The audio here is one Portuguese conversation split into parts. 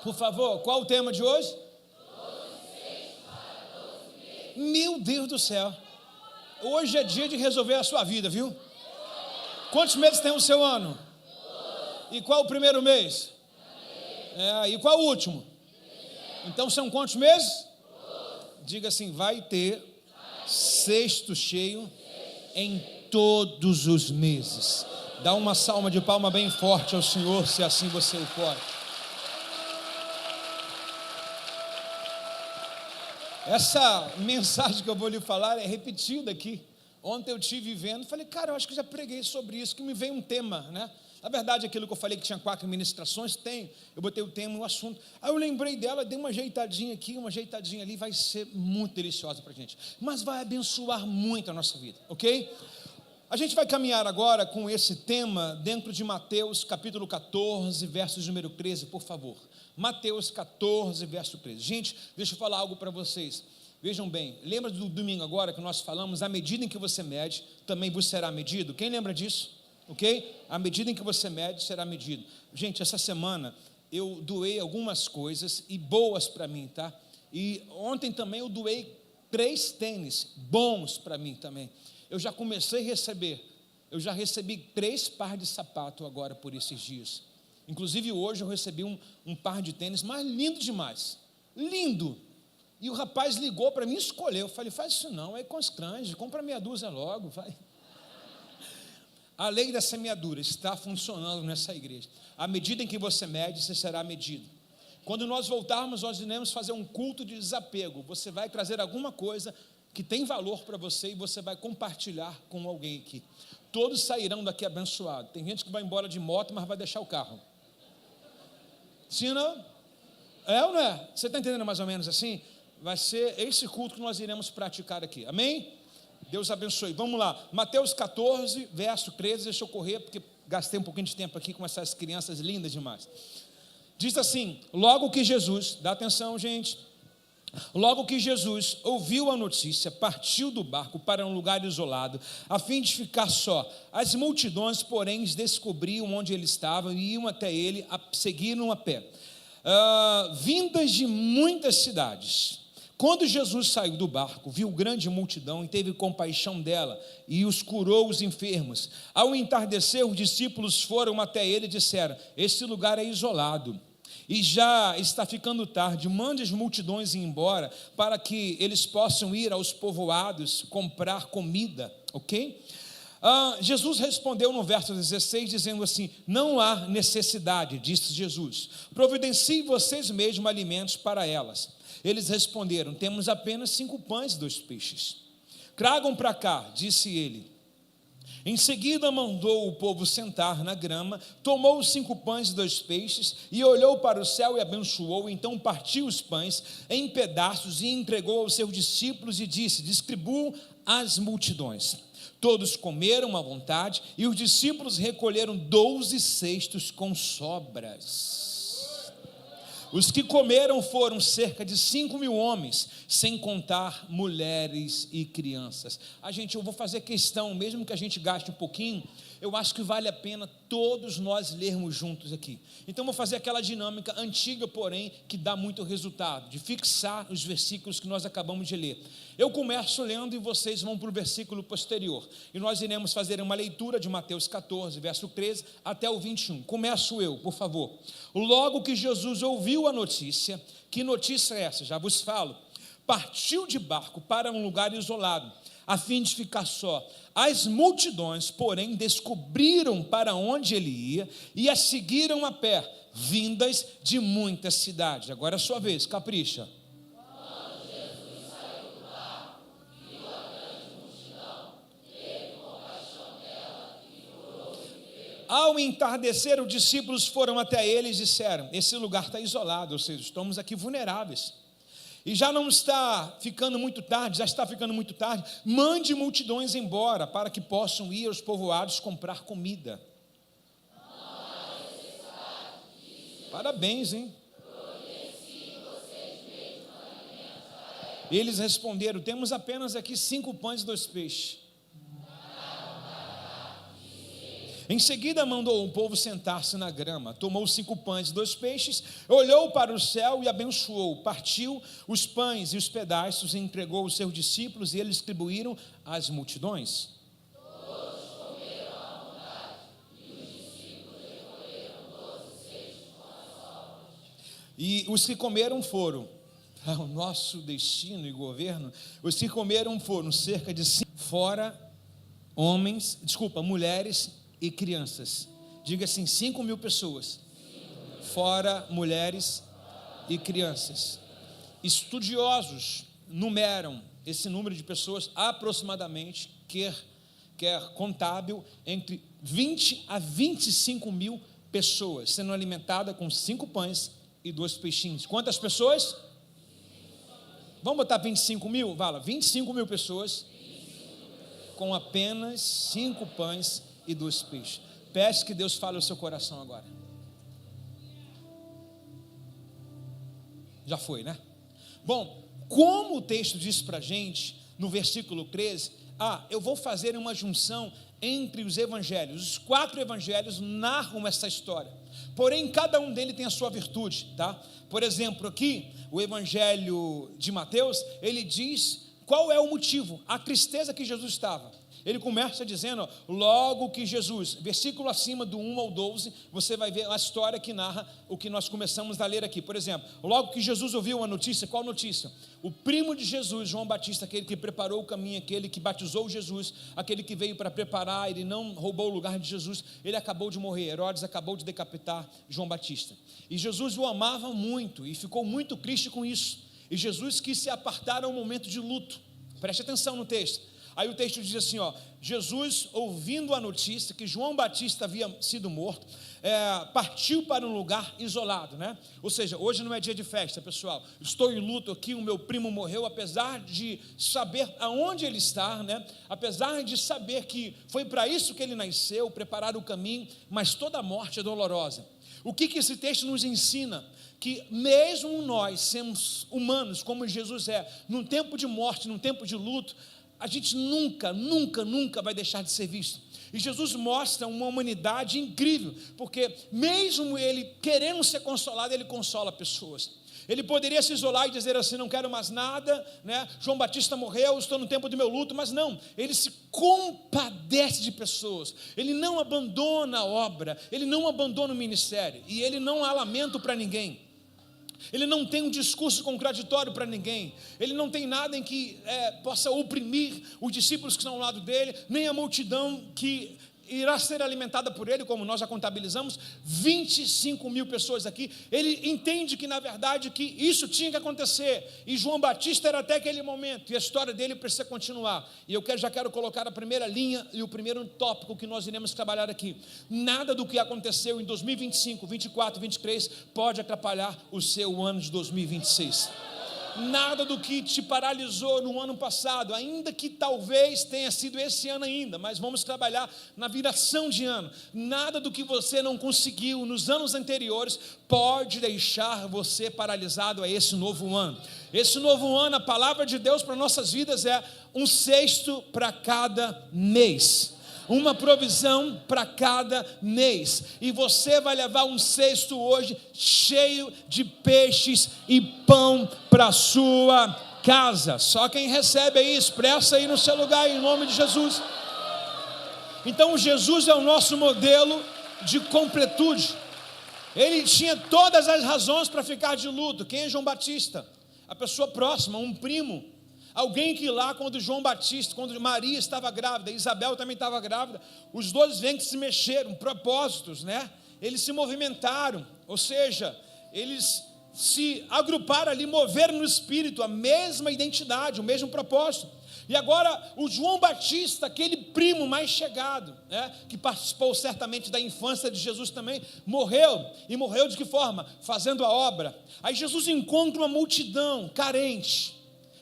Por favor, qual o tema de hoje? Meu Deus do céu. Hoje é dia de resolver a sua vida, viu? Quantos meses tem o seu ano? E qual o primeiro mês? E qual o último? Então são quantos meses? Diga assim, vai ter cesto cheio em todos os meses. Dá uma salva de palma bem forte ao Senhor, se assim você o pode. Essa mensagem que eu vou lhe falar é repetida aqui. Ontem eu estive vendo, falei, cara, eu acho que já preguei sobre isso, que me veio um tema, né? Na verdade, aquilo que eu falei que tinha 4 ministrações, eu botei o tema e o assunto. Aí eu lembrei dela, dei uma ajeitadinha aqui, uma ajeitadinha ali, vai ser muito deliciosa para a gente, mas vai abençoar muito a nossa vida, ok? A gente vai caminhar agora com esse tema dentro de Mateus capítulo 14, versos número 13, por favor. Mateus 14, verso 13. Gente, deixa eu falar algo para vocês. Vejam bem, lembra do domingo agora que nós falamos, à medida em que você mede, também vos será medido? Quem lembra disso? Ok? À medida em que você mede, será medido. Gente, essa semana eu doei algumas coisas e boas para mim, tá? E ontem também eu doei 3 tênis bons para mim também. Eu já comecei a receber, eu já recebi 3 pares de sapato agora por esses dias. Inclusive hoje eu recebi um par de tênis, mas lindo demais, lindo. E o rapaz ligou para mim e escolheu. Eu falei, faz isso não, aí constrange, compra meia dúzia logo, vai. A lei da semeadura está funcionando nessa igreja. À medida em que você mede, você será medido. Quando nós voltarmos, nós iremos fazer um culto de desapego. Você vai trazer alguma coisa que tem valor para você e você vai compartilhar com alguém aqui. Todos sairão daqui abençoados. Tem gente que vai embora de moto, mas vai deixar o carro. Sim, não? É ou não é? Você está entendendo mais ou menos assim? Vai ser esse culto que nós iremos praticar aqui. Amém? Deus abençoe. Vamos lá. Mateus 14, verso 13. Deixa eu correr, porque gastei um pouquinho de tempo aqui com essas crianças lindas demais. Diz assim, logo que Jesus, dá atenção, gente. Logo que Jesus ouviu a notícia, partiu do barco para um lugar isolado, a fim de ficar só. As multidões, porém, descobriam onde ele estava e iam até ele, seguiram a pé, vindas de muitas cidades. Quando Jesus saiu do barco, viu grande multidão e teve compaixão dela e os curou os enfermos. Ao entardecer, os discípulos foram até ele e disseram, esse lugar é isolado e já está ficando tarde, mande as multidões ir embora, para que eles possam ir aos povoados, comprar comida, ok? Jesus respondeu no verso 16, dizendo assim, não há necessidade, disse Jesus, providenciem vocês mesmos alimentos para elas. Eles responderam, temos apenas 5 pães e 2 peixes. Tragam para cá, disse ele. Em seguida mandou o povo sentar na grama, tomou os 5 pães e 2 peixes, e olhou para o céu e abençoou, então partiu os pães em pedaços e entregou aos seus discípulos e disse, distribuam às multidões. Todos comeram à vontade, e os discípulos recolheram 12 cestos com sobras. Os que comeram foram cerca de 5.000 homens, sem contar mulheres e crianças. Eu vou fazer questão, mesmo que a gente gaste um pouquinho, eu acho que vale a pena todos nós lermos juntos aqui. Então vou fazer aquela dinâmica antiga, porém, que dá muito resultado, de fixar os versículos que nós acabamos de ler. Eu começo lendo e vocês vão para o versículo posterior. E nós iremos fazer uma leitura de Mateus 14, verso 13 até o 21. Começo eu, por favor. Logo que Jesus ouviu a notícia, que notícia é essa? Já vos falo. Partiu de barco para um lugar isolado, a fim de ficar só. As multidões, porém, descobriram para onde ele ia e a seguiram a pé, vindas de muitas cidades. Agora é a sua vez, capricha. Quando Jesus saiu do barco, viu a grande multidão, teve compaixão dela e curou os enfermos. Ao entardecer, os discípulos foram até ele e disseram, esse lugar está isolado, ou seja, estamos aqui vulneráveis. E já não está ficando muito tarde, já está ficando muito tarde, mande multidões embora, para que possam ir aos povoados comprar comida. Parabéns, hein? Eles responderam, temos apenas aqui 5 pães e 2 peixes. Em seguida mandou o povo sentar-se na grama, tomou 5 pães e 2 peixes, olhou para o céu e abençoou, partiu os pães e os pedaços e entregou aos seus discípulos e eles distribuíram às multidões. Todos comeram à vontade e os discípulos recolheram 12 cestos com as sobras. E os que comeram foram, para o nosso destino e governo, os que comeram foram cerca de 5, fora mulheres e crianças. Diga assim, 5.000 pessoas, fora mulheres e crianças. Estudiosos numeram esse número de pessoas aproximadamente, quer contábil, entre 20 a 25 mil pessoas, sendo alimentada com 5 pães e 2 peixinhos. Quantas pessoas? Vamos botar 25 mil? Vala, 25 mil pessoas com apenas 5 pães e 2 peixes. Peço que Deus fale ao seu coração agora. Já foi, né? Bom, como o texto diz para a gente, no versículo 13, eu vou fazer uma junção entre os evangelhos. Os 4 evangelhos narram essa história, porém cada um deles tem a sua virtude, tá? Por exemplo, aqui, o evangelho de Mateus, ele diz qual é o motivo, a tristeza que Jesus estava. Ele começa dizendo, logo que Jesus, versículo acima do 1 ao 12, você vai ver a história que narra o que nós começamos a ler aqui. Por exemplo, logo que Jesus ouviu a notícia, qual notícia? O primo de Jesus, João Batista, aquele que preparou o caminho, aquele que batizou Jesus, aquele que veio para preparar, ele não roubou o lugar de Jesus, ele acabou de morrer, Herodes acabou de decapitar João Batista. E Jesus o amava muito e ficou muito triste com isso. E Jesus quis se apartar a um momento de luto. Preste atenção no texto. Aí o texto diz assim, Jesus, ouvindo a notícia que João Batista havia sido morto, partiu para um lugar isolado, né? Ou seja, hoje não é dia de festa, pessoal. Estou em luto aqui, o meu primo morreu, apesar de saber aonde ele está, né? Apesar de saber que foi para isso que ele nasceu, preparar o caminho, mas toda morte é dolorosa. O que esse texto nos ensina? Que mesmo nós, sermos humanos como Jesus é, num tempo de morte, num tempo de luto, a gente nunca vai deixar de ser visto. E Jesus mostra uma humanidade incrível, porque mesmo ele querendo ser consolado, ele consola pessoas. Ele poderia se isolar e dizer assim, não quero mais nada, né? João Batista morreu, estou no tempo do meu luto, mas não, ele se compadece de pessoas, ele não abandona a obra, ele não abandona o ministério, e ele não há lamento para ninguém. Ele não tem um discurso contraditório para ninguém, ele não tem nada em que possa oprimir os discípulos que estão ao lado dele, nem a multidão que irá ser alimentada por ele, como nós já contabilizamos, 25 mil pessoas aqui. Ele entende que na verdade que isso tinha que acontecer, e João Batista era até aquele momento, e a história dele precisa continuar, e eu já quero colocar a primeira linha e o primeiro tópico que nós iremos trabalhar aqui. Nada do que aconteceu em 2025, 24, 23 pode atrapalhar o seu ano de 2026. Nada do que te paralisou no ano passado, ainda que talvez tenha sido esse ano ainda, mas vamos trabalhar na viração de ano. Nada do que você não conseguiu nos anos anteriores pode deixar você paralisado a esse novo ano. Esse novo ano, a palavra de Deus para nossas vidas é 1/6 para cada mês. Uma provisão para cada mês, e você vai levar 1/6 hoje cheio de peixes e pão para a sua casa. Só quem recebe aí, expressa aí no seu lugar em nome de Jesus. Então Jesus é o nosso modelo de completude. Ele tinha todas as razões para ficar de luto. Quem é João Batista? A pessoa próxima, um primo. Alguém que lá, quando João Batista, quando Maria estava grávida, Isabel também estava grávida, os dois ventres se mexeram, propósitos, né? Eles se movimentaram, ou seja, eles se agruparam ali, moveram no espírito, a mesma identidade, o mesmo propósito. E agora o João Batista, aquele primo mais chegado, né, que participou certamente da infância de Jesus também, morreu. E morreu de que forma? Fazendo a obra. Aí Jesus encontra uma multidão carente,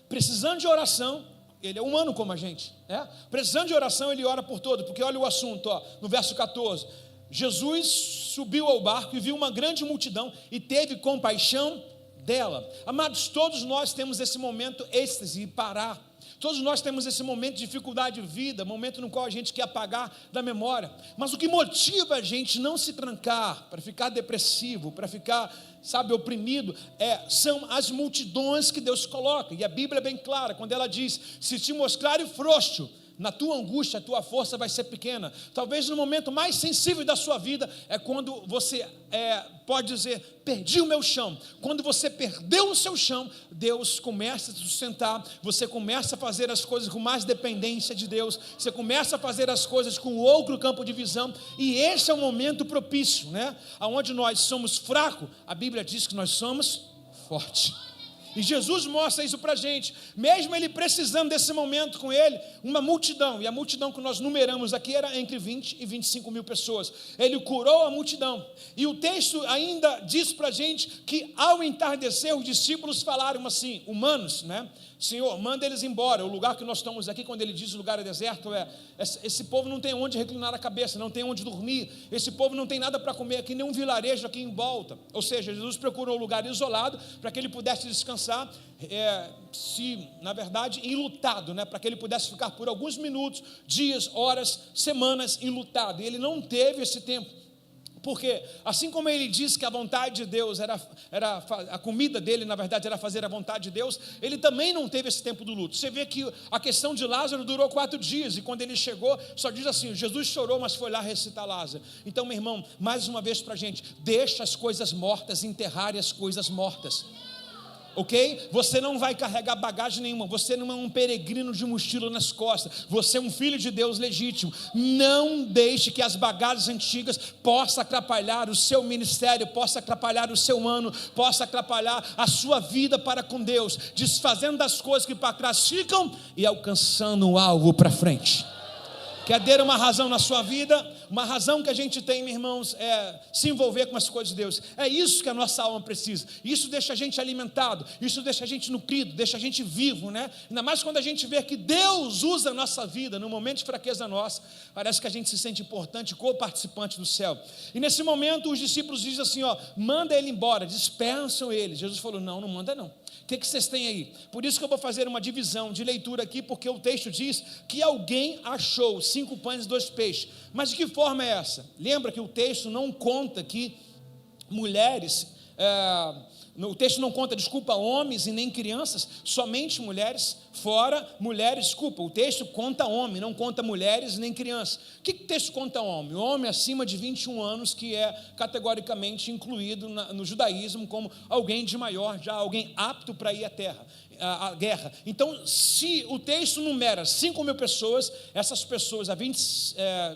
precisando de oração. Ele é humano como a gente, né? Precisando de oração, ele ora por todo, porque olha o assunto, no verso 14, Jesus subiu ao barco e viu uma grande multidão e teve compaixão dela. Amados, todos nós temos esse momento êxtase e parar. Todos nós temos esse momento de dificuldade de vida, momento no qual a gente quer apagar da memória. Mas o que motiva a gente não se trancar, para ficar depressivo, para ficar, oprimido, são as multidões que Deus coloca. E a Bíblia é bem clara, quando ela diz: se te mostrares frouxo, na tua angústia, a tua força vai ser pequena. Talvez no momento mais sensível da sua vida, é quando você pode dizer: perdi o meu chão. Quando você perdeu o seu chão, Deus começa a te sustentar, você começa a fazer as coisas com mais dependência de Deus, você começa a fazer as coisas com outro campo de visão, e esse é o momento propício, onde nós somos fracos, a Bíblia diz que nós somos fortes. E Jesus mostra isso para a gente, mesmo ele precisando desse momento com ele, uma multidão, e a multidão que nós numeramos aqui era entre 20 e 25 mil pessoas. Ele curou a multidão, e o texto ainda diz para a gente que ao entardecer os discípulos falaram assim, humanos, Senhor, manda eles embora. O lugar que nós estamos aqui, quando ele diz o lugar é deserto, esse povo não tem onde reclinar a cabeça, não tem onde dormir, esse povo não tem nada para comer aqui, nem um vilarejo aqui em volta. Ou seja, Jesus procurou um lugar isolado para que ele pudesse descansar, na verdade, enlutado, para que ele pudesse ficar por alguns minutos, dias, horas, semanas enlutado. E ele não teve esse tempo. Porque assim como ele disse que a vontade de Deus era a comida dele, na verdade, era fazer a vontade de Deus, ele também não teve esse tempo do luto. Você vê que a questão de Lázaro durou 4 dias, e quando ele chegou, só diz assim: Jesus chorou, mas foi lá recitar Lázaro. Então, meu irmão, mais uma vez para a gente, deixa as coisas mortas enterrarem as coisas mortas. Ok? Você não vai carregar bagagem nenhuma, você não é um peregrino de mochila nas costas, você é um filho de Deus legítimo. Não deixe que as bagagens antigas possam atrapalhar o seu ministério, possam atrapalhar o seu ano, possam atrapalhar a sua vida para com Deus, desfazendo das coisas que para trás ficam e alcançando o alvo para frente. Quer ter uma razão na sua vida? Uma razão que a gente tem, meus irmãos, é se envolver com as coisas de Deus. É isso que a nossa alma precisa. Isso deixa a gente alimentado, isso deixa a gente nutrido, deixa a gente vivo, Ainda mais quando a gente vê que Deus usa a nossa vida no momento de fraqueza nossa, parece que a gente se sente importante, co-participante do céu. E nesse momento os discípulos dizem assim: manda ele embora, dispensam ele. Jesus falou: não manda não. O que vocês têm aí? Por isso que eu vou fazer uma divisão de leitura aqui, porque o texto diz que alguém achou 5 pães e 2 peixes. Mas de que forma é essa? Lembra que o texto não conta que mulheres, o texto não conta, homens e nem crianças, somente mulheres, o texto conta homem, não conta mulheres nem crianças. O que o texto conta homem? O homem acima de 21 anos, que é categoricamente incluído no judaísmo como alguém de maior, já alguém apto para ir à guerra. Então, se o texto numera 5 mil pessoas, essas pessoas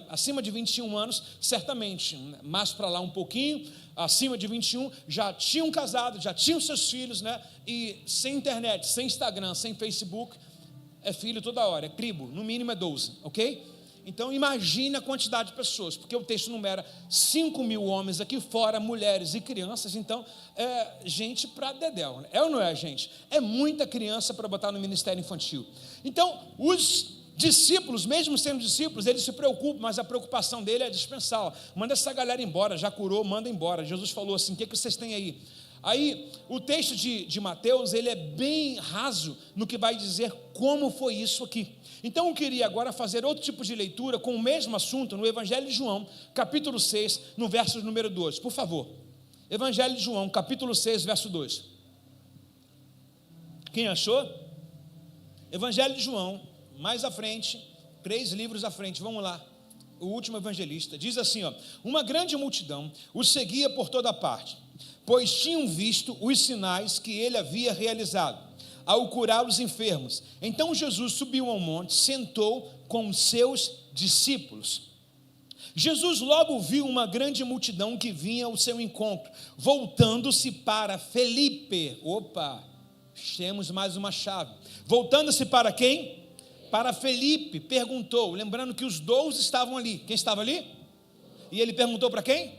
acima de 21 anos, certamente, mais para lá um pouquinho, acima de 21, já tinham casado, já tinham seus filhos, e sem internet, sem Instagram, sem Facebook, é filho toda hora, é tribo, no mínimo é 12, ok? Então imagine a quantidade de pessoas, porque o texto numera 5 mil homens aqui fora, mulheres e crianças. Então é gente para dedéu, é ou não é, gente? É muita criança para botar no ministério infantil. Então os discípulos, mesmo sendo discípulos, eles se preocupam, mas a preocupação dele é dispensar: manda essa galera embora, já curou, manda embora. Jesus falou assim: o que vocês têm aí? Aí o texto de Mateus, ele é bem raso no que vai dizer como foi isso aqui. Então eu queria agora fazer outro tipo de leitura com o mesmo assunto no Evangelho de João, capítulo 6, no verso número 2, por favor. Evangelho de João, capítulo 6, verso 2. Quem achou? Evangelho de João, mais à frente, 3 livros à frente, vamos lá. O último evangelista, diz assim: uma grande multidão o seguia por toda parte, pois tinham visto os sinais que ele havia realizado, ao curar os enfermos. Então Jesus subiu ao monte, sentou com os seus discípulos. Jesus logo viu uma grande multidão que vinha ao seu encontro, voltando-se para Felipe. Opa, temos mais uma chave. Voltando-se para quem? Para Felipe, perguntou, lembrando que os 12 estavam ali. Quem estava ali? E ele perguntou para quem?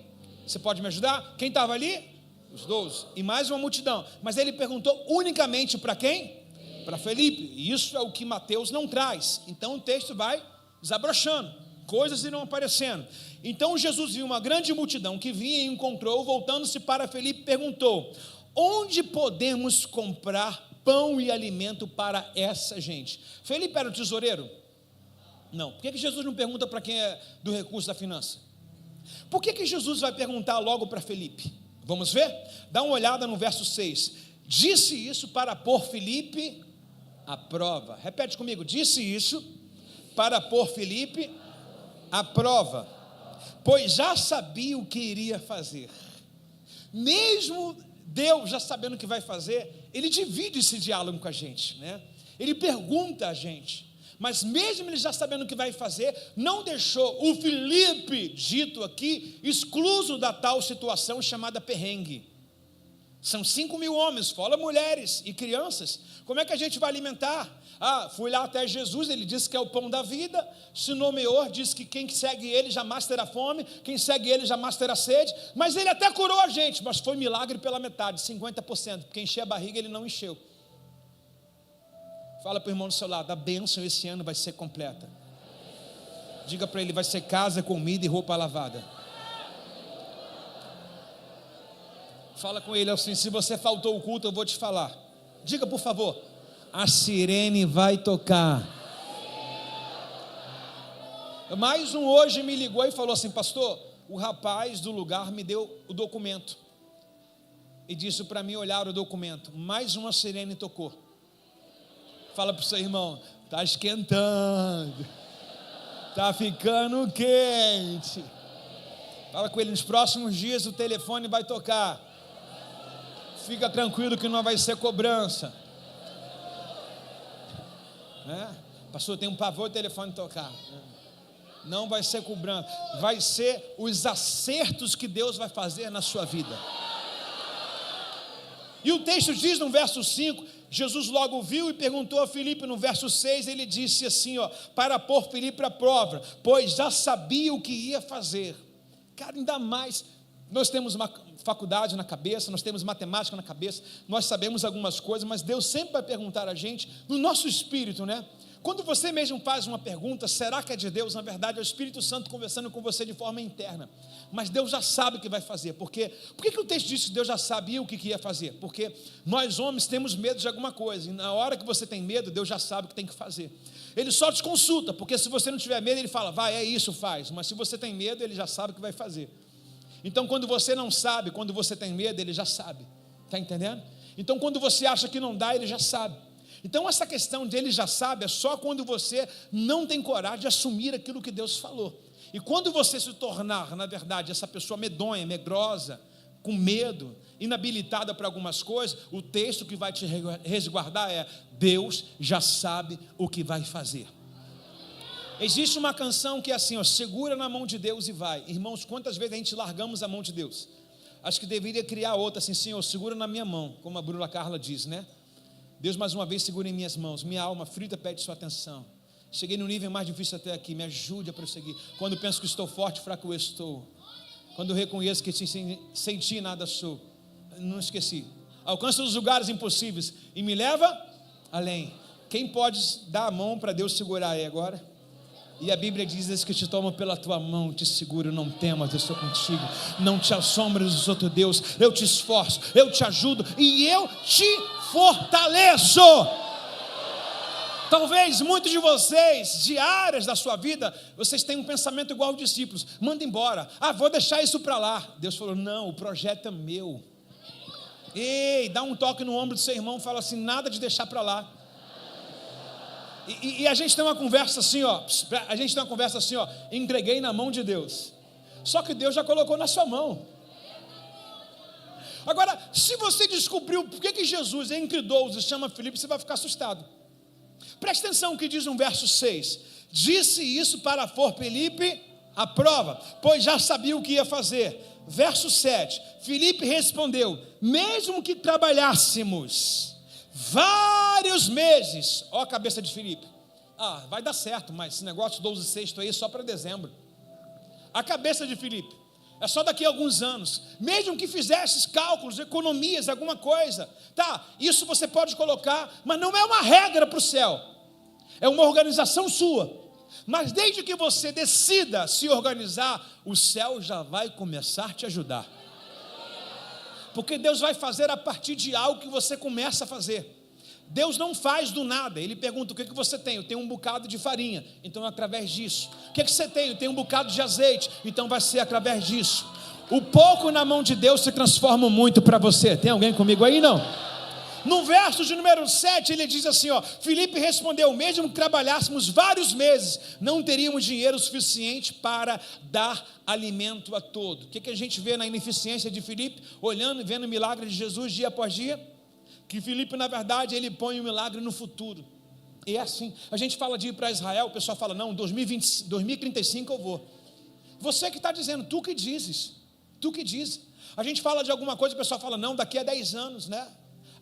Você pode me ajudar? Quem estava ali? Os 12. E mais uma multidão. Mas ele perguntou unicamente para quem? Para Felipe. E isso é o que Mateus não traz. Então o texto vai desabrochando, coisas irão aparecendo. Então Jesus viu uma grande multidão que vinha e encontrou, voltando-se para Felipe, perguntou: onde podemos comprar pão e alimento para essa gente. Felipe era o tesoureiro? Não. Por que Jesus não pergunta para quem é do recurso da finança? Por que Jesus vai perguntar logo para Felipe? Vamos ver? Dá uma olhada no verso 6. Disse isso para pôr Felipe à prova. Repete comigo. Disse isso para pôr Felipe à prova, pois já sabia o que iria fazer. Mesmo Deus já sabendo o que vai fazer, Ele divide esse diálogo com a gente, né? Ele pergunta a gente, mas mesmo Ele já sabendo o que vai fazer, não deixou o Felipe, dito aqui, excluso da tal situação chamada perrengue. São 5.000 homens, fora mulheres e crianças. Como é que a gente vai alimentar? Fui lá até Jesus, Ele disse que é o pão da vida, se nomeou, disse que quem segue Ele jamais terá fome, quem segue Ele jamais terá sede, mas Ele até curou a gente, mas foi milagre pela metade, 50%, porque encher a barriga Ele não encheu. Fala para o irmão do seu lado, a bênção esse ano vai ser completa. Diga para ele, vai ser casa, comida e roupa lavada. Fala com ele assim, se você faltou o culto eu vou te falar. Diga por favor, a sirene vai tocar. Mais um hoje me ligou e falou assim, pastor, o rapaz do lugar me deu o documento e disse para mim olhar o documento. Mais uma sirene tocou. Fala para o seu irmão, está esquentando, está ficando quente. Fala com ele, nos próximos dias o telefone vai tocar. Fica tranquilo que não vai ser cobrança. Pastor, tem um pavor de telefone tocar. Não vai ser cobrança. Vai ser os acertos que Deus vai fazer na sua vida. E o texto diz no verso 5, Jesus logo viu e perguntou a Filipe no verso 6, ele disse assim, para pôr Filipe à prova, pois já sabia o que ia fazer. Cara, ainda mais, nós temos uma faculdade na cabeça, nós temos matemática na cabeça, nós sabemos algumas coisas, mas Deus sempre vai perguntar a gente, no nosso espírito, né? Quando você mesmo faz uma pergunta, será que é de Deus? Na verdade é o Espírito Santo conversando com você de forma interna, mas Deus já sabe o que vai fazer. Por que o texto diz que Deus já sabia o que ia fazer? Porque nós homens temos medo de alguma coisa, e na hora que você tem medo, Deus já sabe o que tem que fazer. Ele só te consulta, porque se você não tiver medo, Ele fala, vai, é isso, faz, mas se você tem medo, Ele já sabe o que vai fazer. Então quando você não sabe, quando você tem medo, Ele já sabe, está entendendo? Então quando você acha que não dá, Ele já sabe. Então essa questão de Ele já sabe é só quando você não tem coragem de assumir aquilo que Deus falou. E quando você se tornar, na verdade, essa pessoa medonha, medrosa, com medo, inabilitada para algumas coisas, o texto que vai te resguardar é, Deus já sabe o que vai fazer. Existe uma canção que é assim, segura na mão de Deus e vai. Irmãos, quantas vezes a gente largamos a mão de Deus? Acho que deveria criar outra assim, Senhor, segura na minha mão, como a Bruna Carla diz, né? Deus, mais uma vez, segura em minhas mãos. Minha alma frita pede sua atenção. Cheguei no nível mais difícil até aqui. Me ajude a prosseguir. Quando penso que estou forte, fraco eu estou. Quando reconheço que sem ti nada sou. Não esqueci. Alcança os lugares impossíveis e me leva além. Quem pode dar a mão para Deus segurar aí agora? E a Bíblia diz que te toma pela tua mão, te seguro, não temas, eu estou contigo. Não te assombres dos outros Deus. Eu te esforço, eu te ajudo e eu te fortaleço. Talvez muitos de vocês, de áreas da sua vida, vocês tenham um pensamento igual aos discípulos, manda embora, vou deixar isso para lá. Deus falou, não, o projeto é meu. Ei, dá um toque no ombro do seu irmão, fala assim, nada de deixar para lá. E a gente tem uma conversa assim, entreguei na mão de Deus. Só que Deus já colocou na sua mão. Agora, se você descobriu por que Jesus entre 12 chama Filipe, você vai ficar assustado. Presta atenção o que diz no verso 6. Disse isso para pôr Filipe à prova, pois já sabia o que ia fazer. Verso 7. Filipe respondeu, mesmo que trabalhássemos vários meses, a cabeça de Filipe, vai dar certo, mas esse negócio de 12 sexto aí é só para dezembro. A cabeça de Filipe, é só daqui a alguns anos, mesmo que fizesse cálculos, economias, alguma coisa, isso você pode colocar, mas não é uma regra para o céu, é uma organização sua, mas desde que você decida se organizar, o céu já vai começar a te ajudar. Porque Deus vai fazer a partir de algo que você começa a fazer. Deus não faz do nada. Ele pergunta: o que você tem? Eu tenho um bocado de farinha, então através disso. O que você tem? Eu tenho um bocado de azeite, então vai ser através disso. O pouco na mão de Deus se transforma muito para você. Tem alguém comigo aí? Não? No verso de número 7, ele diz assim, Filipe respondeu: mesmo que trabalhássemos vários meses, não teríamos dinheiro suficiente para dar alimento a todo. O que a gente vê na ineficiência de Filipe, olhando e vendo o milagre de Jesus dia após dia? Que Filipe, na verdade, ele põe o milagre no futuro. E é assim, a gente fala de ir para Israel, o pessoal fala: não, 2035 eu vou. Você que está dizendo, tu que dizes. A gente fala de alguma coisa, o pessoal fala: não, daqui a 10 anos, né?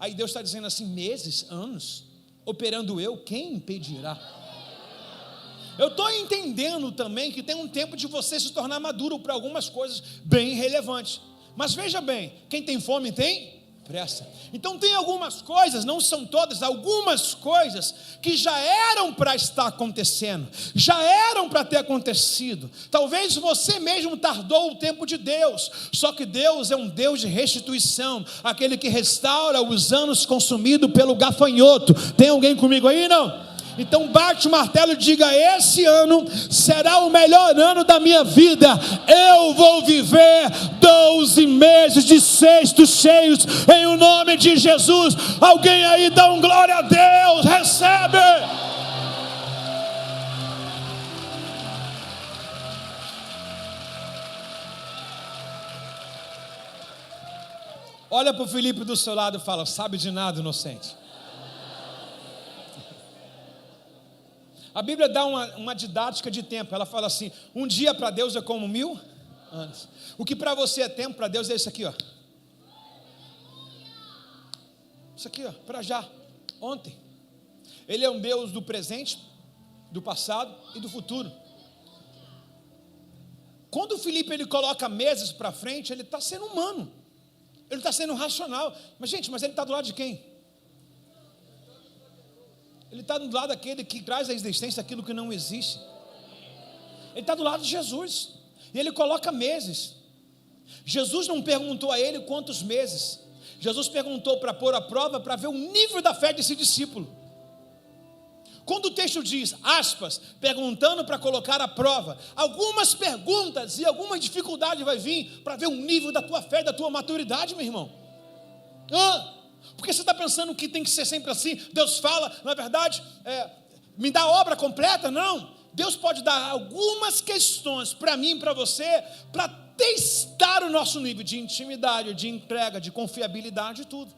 Aí Deus está dizendo assim: meses, anos, operando eu, quem impedirá? Eu estou entendendo também que tem um tempo de você se tornar maduro para algumas coisas bem relevantes. Mas veja bem, quem tem fome tem pressa. Então tem algumas coisas, não são todas, algumas coisas que já eram para estar acontecendo, já eram para ter acontecido. Talvez você mesmo tardou o tempo de Deus, só que Deus é um Deus de restituição, aquele que restaura os anos consumidos pelo gafanhoto. Tem alguém comigo aí, não? Então bate o martelo e diga: esse ano será o melhor ano da minha vida. Eu vou viver 12 meses de cestos cheios, em o nome de Jesus. Alguém aí dá um glória a Deus, recebe. Olha para o Filipe do seu lado e fala: sabe de nada, inocente. A Bíblia dá uma didática de tempo. Ela fala assim: um dia para Deus é como 1000 anos. O que para você é tempo, para Deus é isso aqui, Isso aqui, para já, ontem. Ele é um Deus do presente, do passado e do futuro. Quando o Filipe ele coloca meses para frente, ele está sendo humano, ele está sendo racional. Mas gente, ele está do lado de quem? Ele está do lado daquele que traz à existência aquilo que não existe. Ele está do lado de Jesus. E ele coloca meses. Jesus não perguntou a ele quantos meses. Jesus perguntou para pôr a prova, para ver o nível da fé desse discípulo. Quando o texto diz, aspas, perguntando para colocar a prova, algumas perguntas e alguma dificuldade vai vir para ver o nível da tua fé, da tua maturidade, meu irmão. Porque você está pensando que tem que ser sempre assim? Deus fala, na verdade, me dá a obra completa? Não. Deus pode dar algumas questões para mim e para você, para testar o nosso nível de intimidade, de entrega, de confiabilidade e tudo.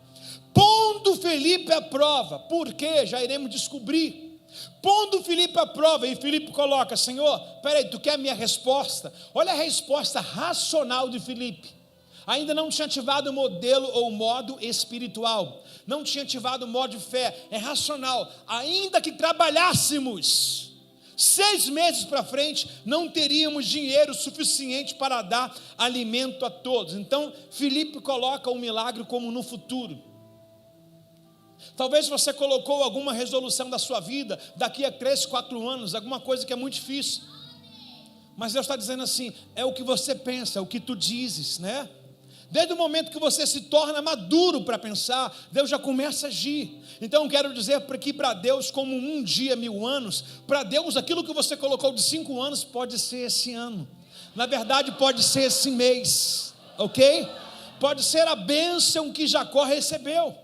Pondo Filipe à prova, porque já iremos descobrir. Pondo Filipe à prova, e Filipe coloca: Senhor, peraí, tu quer a minha resposta? Olha a resposta racional de Filipe. Ainda não tinha ativado o modelo ou modo espiritual, não tinha ativado o modo de fé, é racional. Ainda que trabalhássemos 6 meses para frente, não teríamos dinheiro suficiente para dar alimento a todos. Então Filipe coloca o milagre como no futuro. Talvez você colocou alguma resolução da sua vida, daqui a 3, 4 anos, alguma coisa que é muito difícil, mas Deus está dizendo assim, é o que você pensa, é o que tu dizes, né? Desde o momento que você se torna maduro para pensar, Deus já começa a agir. Então eu quero dizer que para Deus, como um dia, 1000 anos, para Deus aquilo que você colocou de 5 anos, pode ser esse ano, na verdade pode ser esse mês, ok? Pode ser a bênção que Jacó recebeu.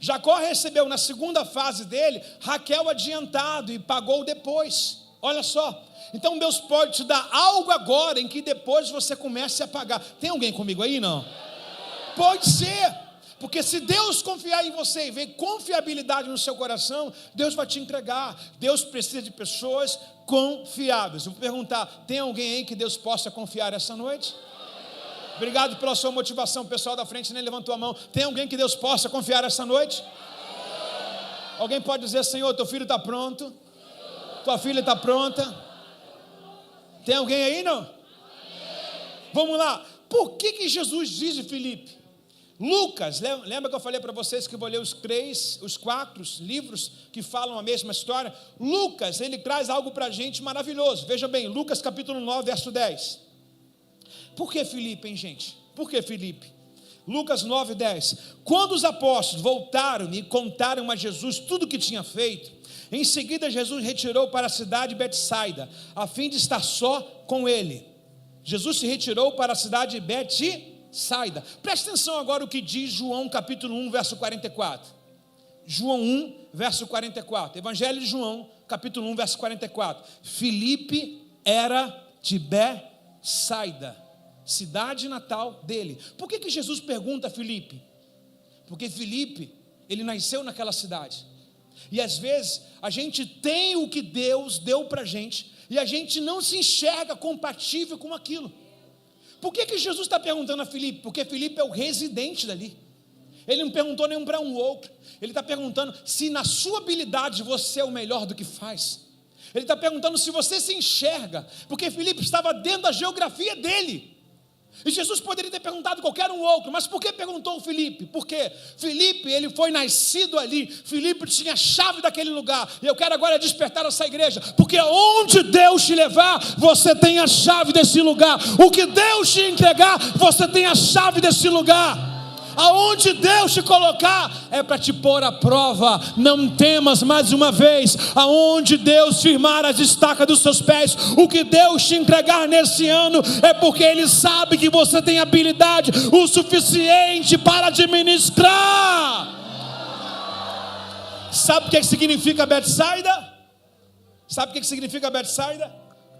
Jacó recebeu na segunda fase dele, Raquel adiantado e pagou depois, olha só. Então Deus pode te dar algo agora, em que depois você comece a pagar. Tem alguém comigo aí, não? Pode ser, porque se Deus confiar em você e ver confiabilidade no seu coração, Deus vai te entregar. Deus precisa de pessoas confiáveis. Eu vou perguntar, tem alguém aí que Deus possa confiar essa noite? Obrigado pela sua motivação. O pessoal da frente nem levantou a mão. Tem alguém que Deus possa confiar essa noite? Alguém pode dizer, Senhor, teu filho está pronto, tua filha está pronta. Tem alguém aí, não? Vamos lá. Por que Jesus diz de Filipe? Lucas, lembra que eu falei para vocês que eu vou ler os 4 livros que falam a mesma história? Lucas, ele traz algo para a gente maravilhoso. Veja bem, Lucas capítulo 9, verso 10. Por que Filipe, hein, gente? Por que Filipe? Lucas 9:10. Quando os apóstolos voltaram e contaram a Jesus tudo o que tinha feito, em seguida Jesus retirou para a cidade de Betsaida, a fim de estar só com ele. Jesus se retirou para a cidade de Betsaida. Presta atenção agora o que diz João capítulo 1, verso 44. João 1, verso 44. Evangelho de João, capítulo 1, verso 44. Filipe era de Betsaida, cidade natal dele. Por que Jesus pergunta a Filipe? Porque Filipe, ele nasceu naquela cidade. E às vezes a gente tem o que Deus deu para a gente e a gente não se enxerga compatível com aquilo. Por que Jesus está perguntando a Filipe? Porque Filipe é o residente dali. Ele não perguntou nenhum para um outro. Ele está perguntando se na sua habilidade você é o melhor do que faz. Ele está perguntando se você se enxerga, porque Filipe estava dentro da geografia dele. E Jesus poderia ter perguntado qualquer um outro, mas por que perguntou o Filipe? Porque Filipe, ele foi nascido ali, Filipe tinha a chave daquele lugar, e eu quero agora despertar essa igreja, porque onde Deus te levar, você tem a chave desse lugar, o que Deus te entregar, você tem a chave desse lugar. Aonde Deus te colocar é para te pôr à prova. Não temas, mais uma vez. Aonde Deus firmar as estacas dos seus pés, o que Deus te entregar nesse ano é porque Ele sabe que você tem habilidade o suficiente para administrar. Sabe o que significa Betsaida? Sabe o que significa Betsaida?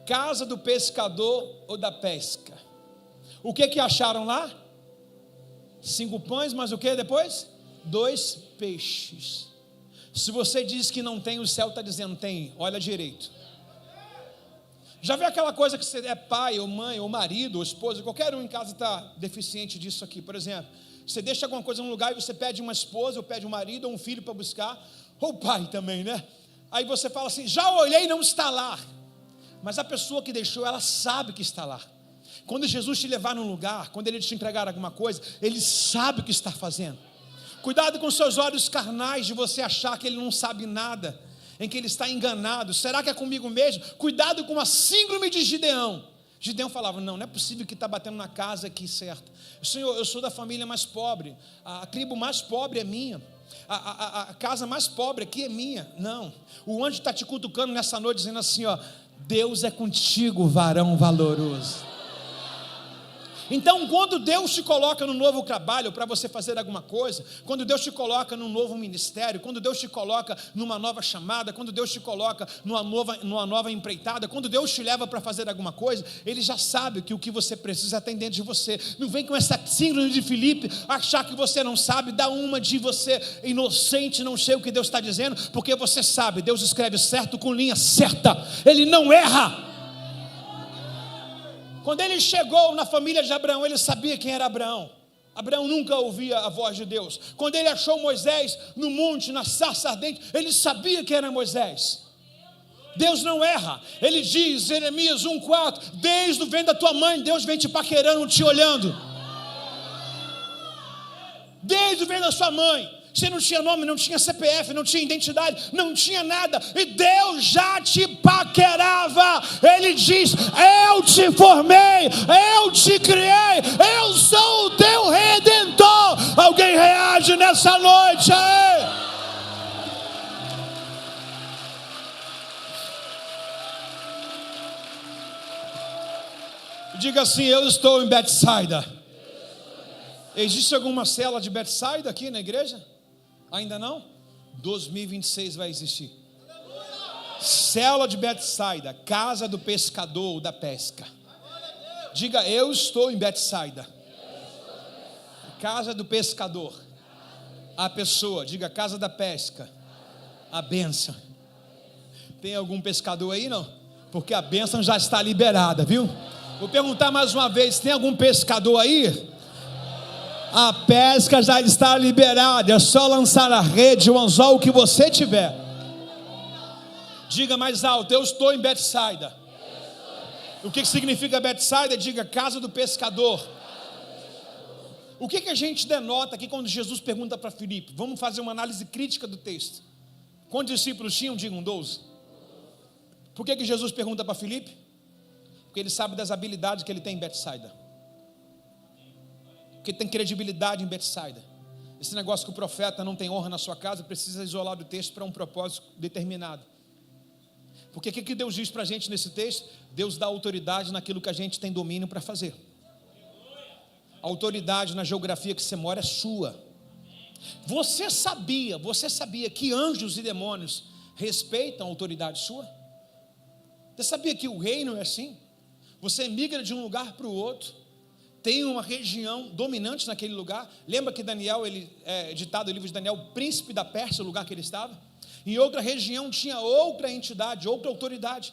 Casa do pescador ou da pesca. O que acharam lá? 5 pães, mas o que depois? 2 peixes. Se você diz que não tem, o céu está dizendo tem, olha direito. Já viu aquela coisa que você é pai, ou mãe, ou marido, ou esposa, qualquer um em casa está deficiente disso aqui. Por exemplo, você deixa alguma coisa num lugar e você pede uma esposa, ou pede um marido, ou um filho para buscar, ou pai também, né? Aí você fala assim, já olhei e não está lá. Mas a pessoa que deixou, ela sabe que está lá. Quando Jesus te levar num lugar, quando Ele te entregar alguma coisa, Ele sabe o que está fazendo. Cuidado com seus olhos carnais de você achar que Ele não sabe nada, em que Ele está enganado. Será que é comigo mesmo? Cuidado com a síndrome de Gideão. Gideão falava, não é possível que está batendo na casa aqui, certo? Senhor, eu sou da família mais pobre, a tribo mais pobre é minha. A casa mais pobre aqui é minha. Não, o anjo está te cutucando nessa noite, dizendo assim, ó, Deus é contigo, varão valoroso. Então, quando Deus te coloca num novo trabalho para você fazer alguma coisa, quando Deus te coloca num novo ministério, quando Deus te coloca numa nova chamada, quando Deus te coloca numa nova empreitada, quando Deus te leva para fazer alguma coisa, Ele já sabe que o que você precisa tem dentro de você. Não vem com essa síndrome de Filipe, achar que você não sabe, dá uma de você inocente, não sei o que Deus está dizendo, porque você sabe, Deus escreve certo com linha certa, Ele não erra. Quando ele chegou na família de Abraão, ele sabia quem era Abraão. Abraão nunca ouvia a voz de Deus. Quando ele achou Moisés no monte, na sarça ardente, ele sabia quem era Moisés. Deus não erra. Ele diz, Jeremias 1,4, desde o ventre da tua mãe, Deus vem te paquerando, te olhando. Desde o ventre da sua mãe. Você não tinha nome, não tinha CPF, não tinha identidade, não tinha nada, e Deus já te paquerava. Ele diz, eu te formei, eu te criei, eu sou o teu Redentor. Alguém reage nessa noite aí? Diga assim, eu estou em Betsaida. Existe alguma célula de Betsaida aqui na igreja? Ainda não? 2026 vai existir. Célula de Betsaida, casa do pescador ou da pesca. Diga, eu estou em Betsaida. Casa do pescador. A pessoa, diga, casa da pesca. A bênção. Tem algum pescador aí, não? Porque a bênção já está liberada, viu? Vou perguntar mais uma vez, tem algum pescador aí? A pesca já está liberada, é só lançar a rede, o anzol, o que você tiver. Diga mais alto, eu estou em Betsaida. O que significa Betsaida? Diga, casa do pescador. O que a gente denota aqui quando Jesus pergunta para Filipe? Vamos fazer uma análise crítica do texto. Quantos discípulos tinham? Digam 12. Por que Jesus pergunta para Filipe? Porque ele sabe das habilidades que ele tem em Betsaida. porque tem credibilidade em Betsaida. Esse negócio que o profeta não tem honra na sua casa, precisa isolar do texto para um propósito determinado. Porque o que Deus diz para a gente nesse texto? Deus dá autoridade naquilo que a gente tem domínio para fazer. A autoridade na geografia que você mora é sua. Você sabia que anjos e demônios respeitam a autoridade sua? Você sabia que o reino é assim? Você migra de um lugar para o outro, tem uma região dominante naquele lugar. Lembra que Daniel, ele é ditado no livro de Daniel, príncipe da Pérsia, o lugar que ele estava? Em outra região tinha outra entidade, outra autoridade.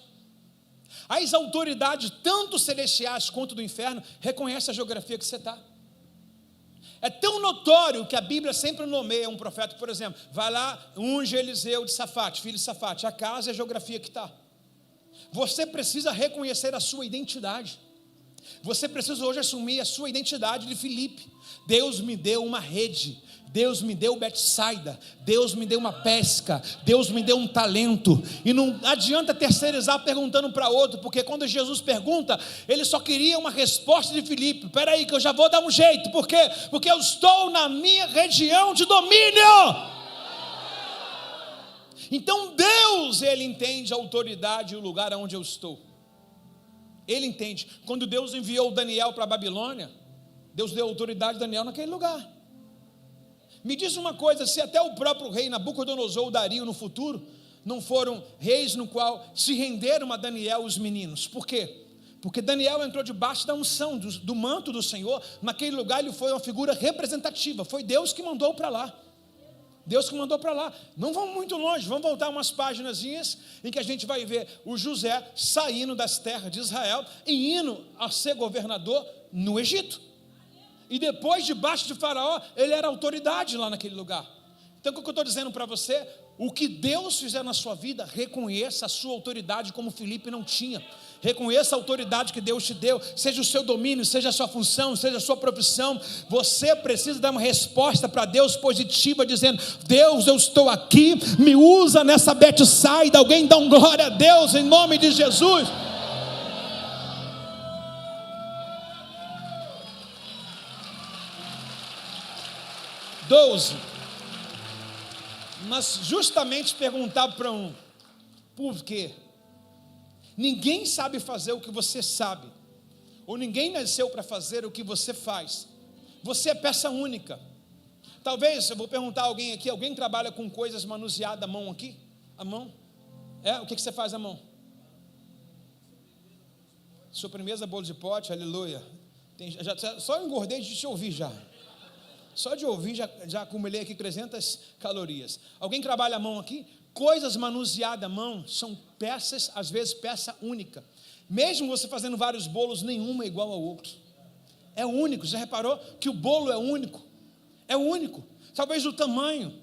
As autoridades, tanto celestiais quanto do inferno, reconhecem a geografia que você está. É tão notório que a Bíblia sempre nomeia um profeta, por exemplo, vai lá, unge Eliseu de Safate, filho de Safate, a casa é a geografia que está. Você precisa reconhecer a sua identidade. Você precisa hoje assumir a sua identidade de Filipe. Deus me deu uma rede, Deus me deu Betsaida, Deus me deu uma pesca, Deus me deu um talento. E não adianta terceirizar perguntando para outro, porque quando Jesus pergunta, ele só queria uma resposta de Filipe. Espera aí que eu já vou dar um jeito. Por quê? Porque eu estou na minha região de domínio. Então Deus, ele entende a autoridade e o lugar onde eu estou. Ele entende. Quando Deus enviou Daniel para a Babilônia, Deus deu autoridade a Daniel naquele lugar. Me diz uma coisa, se até o próprio rei Nabucodonosor ou Dario no futuro não foram reis no qual se renderam a Daniel os meninos. Por quê? Porque Daniel entrou debaixo da unção, do manto do Senhor. Naquele lugar ele foi uma figura representativa. Foi Deus que mandou para lá. Deus que mandou para lá. Não vamos muito longe, vamos voltar umas páginazinhas em que a gente vai ver o José saindo das terras de Israel e indo a ser governador no Egito. E depois, debaixo de Faraó, ele era autoridade lá naquele lugar. Então, o que eu estou dizendo para você? O que Deus fizer na sua vida, reconheça a sua autoridade como Filipe não tinha. Reconheça a autoridade que Deus te deu, seja o seu domínio, seja a sua função, seja a sua profissão. Você precisa dar uma resposta para Deus positiva, dizendo: Deus, eu estou aqui, me usa nessa Betsaida. Alguém dá um glória a Deus em nome de Jesus. Mas justamente perguntar para por quê? Ninguém sabe fazer o que você sabe, ou ninguém nasceu para fazer o que você faz. Você é peça única. Talvez, eu vou perguntar a alguém aqui, alguém trabalha com coisas manuseadas à mão aqui? À mão? O que você faz à mão? Sobremesa, bolo de pote, aleluia. Só engordei de te ouvir já. Só de ouvir já acumulei aqui 300 calorias. Alguém trabalha a mão aqui? Coisas manuseadas à mão são peças, às vezes peça única. Mesmo você fazendo vários bolos, nenhuma é igual ao outro. É único. Já reparou que o bolo é único? É único. Talvez o tamanho,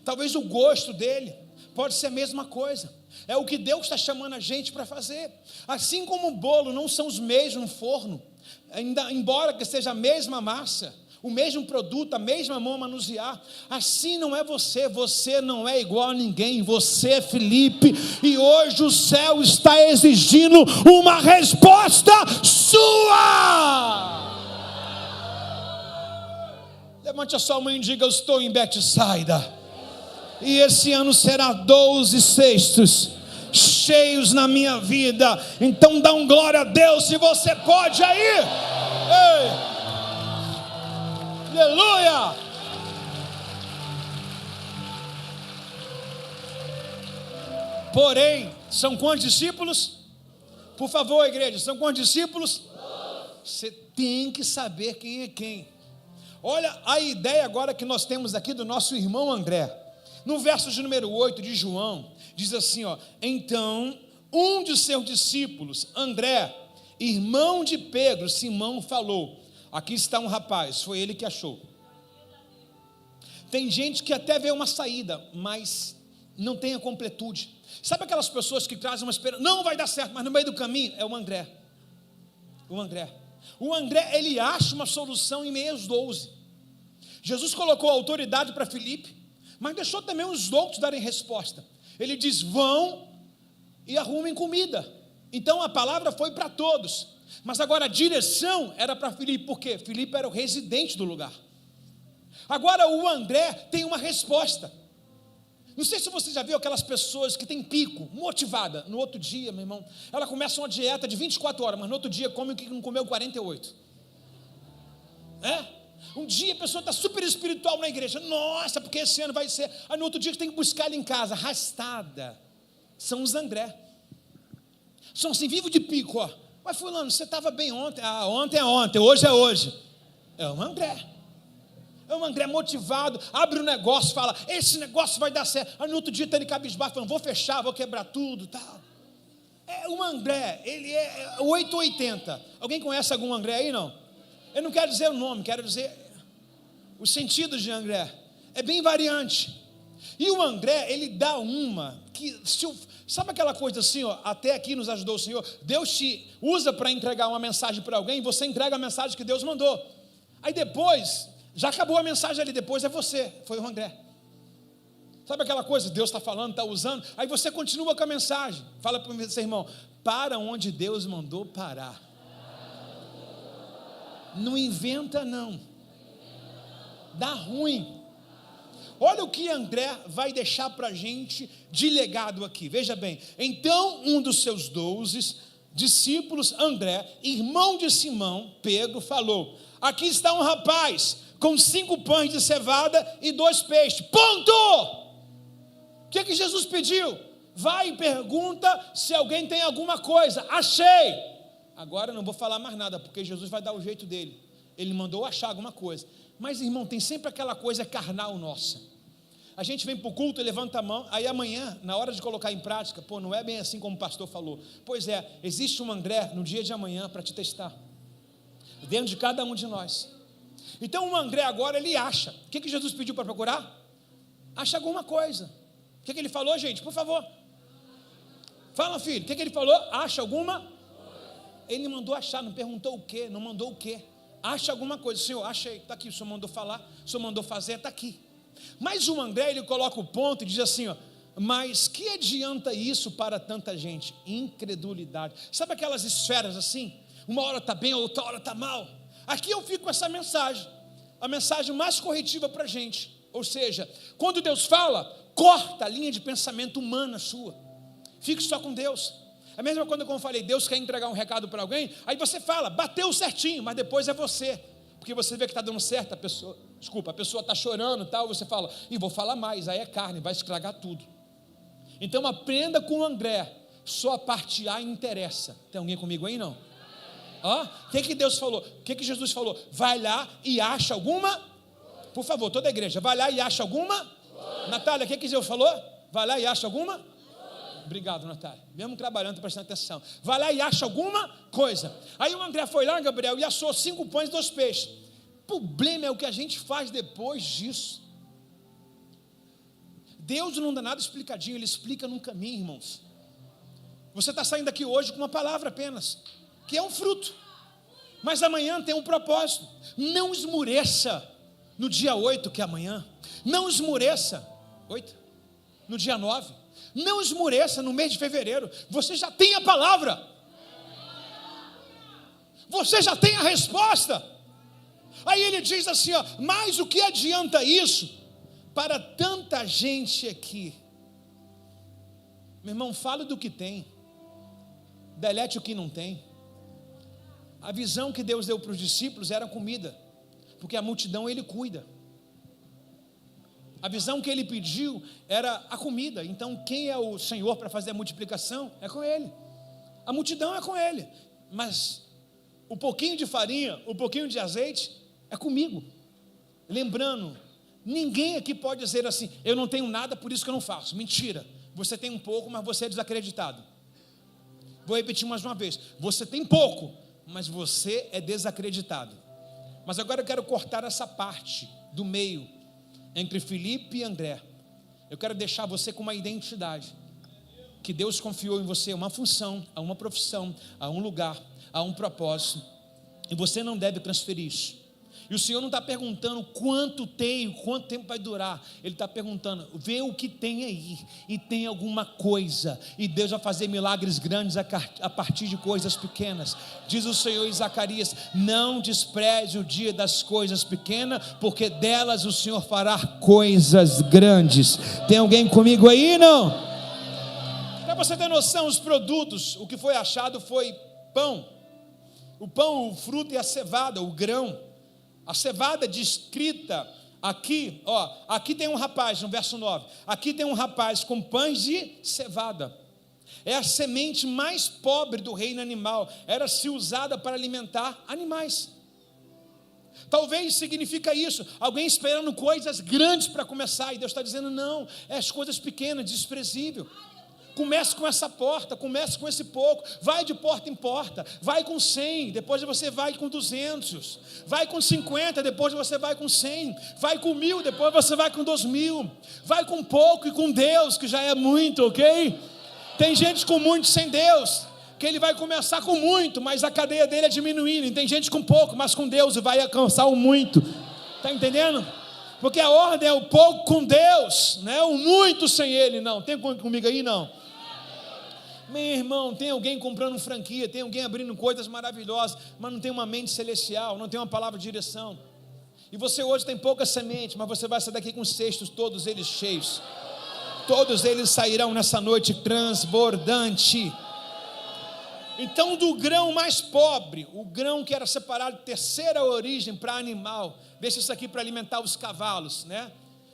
talvez o gosto dele, pode ser a mesma coisa. É o que Deus está chamando a gente para fazer. Assim como o bolo não são os mesmos no forno, embora que seja a mesma massa, o mesmo produto, a mesma mão a manusear, assim não é você. Você não é igual a ninguém. Você é Filipe, e hoje o céu está exigindo uma resposta sua. Levante a sua mão e diga: eu estou em Betsaida, e esse ano será 12 cestos cheios na minha vida. Então dá um glória a Deus se você pode aí. Ei! Aleluia! Porém, são quantos discípulos? Por favor, igreja, são quantos discípulos? Você tem que saber quem é quem. Olha a ideia agora que nós temos aqui do nosso irmão André. No verso de número 8 de João, diz assim, então um de seus discípulos, André, irmão de Pedro, Simão, falou: aqui está um rapaz, foi ele que achou. Tem gente que até vê uma saída, mas não tem a completude. Sabe aquelas pessoas que trazem uma esperança, não vai dar certo, mas no meio do caminho? É o André. O André, ele acha uma solução em meio aos 12. Jesus colocou a autoridade para Filipe, mas deixou também os outros darem resposta. Ele diz: vão e arrumem comida. Então a palavra foi para todos. Mas agora a direção era para Filipe, por quê? Filipe era o residente do lugar. Agora o André tem uma resposta. Não sei se você já viu aquelas pessoas que têm pico, motivada. No outro dia, meu irmão, ela começa uma dieta de 24 horas, mas no outro dia come o que não comeu 48. Um dia a pessoa está super espiritual na igreja. Nossa, porque esse ano vai ser. Aí no outro dia tem que buscar ela em casa, arrastada. São os André. São assim, vivo de pico, ó. Mas fulano, você estava bem ontem. Ah, ontem é ontem, hoje é hoje. É um André. É um André motivado, abre um negócio, fala, esse negócio vai dar certo. Aí no outro dia está ele cabisbaixo, falando, vou fechar, vou quebrar tudo, tal. É um André, ele é 880. Alguém conhece algum André aí, não? Eu não quero dizer o nome, quero dizer os sentidos de André. É bem variante. E o André, ele dá uma, que sabe aquela coisa assim, ó, até aqui nos ajudou o Senhor, Deus te usa para entregar uma mensagem para alguém, você entrega a mensagem que Deus mandou. Aí depois, já acabou a mensagem ali, depois é você, foi o André. Sabe aquela coisa, Deus está falando, está usando, aí você continua com a mensagem. Fala para o seu irmão, para onde Deus mandou parar. Não inventa não, dá ruim. Olha o que André vai deixar para a gente de legado aqui, veja bem. Então um dos seus 12 discípulos, André, irmão de Simão, Pedro, falou, aqui está um rapaz com 5 pães de cevada e 2 peixes, ponto! O que Jesus pediu? Vai e pergunta se alguém tem alguma coisa, achei! Agora não vou falar mais nada, porque Jesus vai dar o jeito dele, ele mandou achar alguma coisa. Mas irmão, tem sempre aquela coisa carnal nossa, a gente vem para o culto e levanta a mão, aí amanhã, na hora de colocar em prática, pô, não é bem assim como o pastor falou. Pois é, existe um André no dia de amanhã para te testar, dentro de cada um de nós. Então o André agora, ele acha, o que Jesus pediu para procurar? Acha alguma coisa. O que ele falou, gente? Por favor, fala filho, o que ele falou? Acha alguma? Ele mandou achar, não perguntou o que, não mandou o que. Acha alguma coisa, Senhor, achei, está aqui, o Senhor mandou falar, o Senhor mandou fazer, está aqui. Mas o André, ele coloca o ponto e diz assim, ó, mas que adianta isso para tanta gente? Incredulidade. Sabe aquelas esferas assim? Uma hora está bem, outra hora está mal. Aqui eu fico com essa mensagem, a mensagem mais corretiva para a gente. Ou seja, quando Deus fala, corta a linha de pensamento humana sua, fique só com Deus. É a mesma coisa como eu falei, Deus quer entregar um recado para alguém, aí você fala, bateu certinho, mas depois é você, porque você vê que está dando certo, a pessoa está chorando e tal, você fala, e vou falar mais, aí é carne, vai estragar tudo. Então aprenda com o André, só a parte A interessa. Tem alguém comigo aí não? O que Deus falou? O que Jesus falou? Vai lá e acha alguma, por favor, toda a igreja, vai lá e acha alguma. Natália, o que Deus falou? Vai lá e acha alguma. Obrigado, Natália, mesmo trabalhando, prestando atenção. Vai lá e acha alguma coisa. Aí o André foi lá, Gabriel, e achou 5 pães e 2 peixes. O problema é o que a gente faz depois disso. Deus não dá nada explicadinho, Ele explica num caminho, irmãos. Você está saindo daqui hoje com uma palavra apenas, que é um fruto, mas amanhã tem um propósito. Não esmureça no dia 8, que é amanhã. Não esmureça 8, no dia 9. Não esmureça no mês de fevereiro. Você já tem a palavra, você já tem a resposta. Aí ele diz assim, ó, mas o que adianta isso para tanta gente aqui? Meu irmão, fala do que tem, delete o que não tem. A visão que Deus deu para os discípulos era comida, porque a multidão Ele cuida. A visão que Ele pediu era a comida. Então quem é o Senhor para fazer a multiplicação? É com Ele. A multidão é com Ele, mas o pouquinho de farinha, o pouquinho de azeite é comigo. Lembrando, ninguém aqui pode dizer assim, eu não tenho nada, por isso que eu não faço. Mentira, você tem um pouco, mas você é desacreditado. Vou repetir mais uma vez, você tem pouco, mas você é desacreditado. Mas agora eu quero cortar essa parte do meio, entre Filipe e André. Eu quero deixar você com uma identidade, que Deus confiou em você, uma função, a uma profissão, a um lugar, a um propósito, e você não deve transferir isso. E o Senhor não está perguntando quanto tem, quanto tempo vai durar. Ele está perguntando, vê o que tem aí, e tem alguma coisa, e Deus vai fazer milagres grandes a partir de coisas pequenas. Diz o Senhor em Zacarias: não despreze o dia das coisas pequenas, porque delas o Senhor fará coisas grandes. Tem alguém comigo aí, não? Para você ter noção, os produtos, o que foi achado foi pão. O pão, o fruto e a cevada, o grão. A cevada descrita aqui, aqui tem um rapaz, no verso 9, aqui tem um rapaz com pães de cevada. É a semente mais pobre do reino animal, era-se usada para alimentar animais. Talvez significa isso, alguém esperando coisas grandes para começar, e Deus está dizendo: não, é as coisas pequenas, desprezível. Comece com essa porta, comece com esse pouco, vai de porta em porta, vai com 100, depois você vai com 200, vai com 50, depois você vai com 100, vai com 1000, depois você vai com 2000, vai com pouco e com Deus, que já é muito, ok? Tem gente com muito sem Deus, que ele vai começar com muito, mas a cadeia dele é diminuindo, e tem gente com pouco, mas com Deus, e vai alcançar o muito, está entendendo? Porque a ordem é o pouco com Deus, não é o muito sem Ele, não. Tem comigo aí, não? Meu irmão, tem alguém comprando franquia, tem alguém abrindo coisas maravilhosas, mas não tem uma mente celestial, não tem uma palavra de direção. E você hoje tem pouca semente, mas você vai sair daqui com cestos, todos eles cheios. Todos eles sairão nessa noite transbordante. Então, do grão mais pobre, o grão que era separado de terceira origem para animal, deixa isso aqui para alimentar os cavalos, né?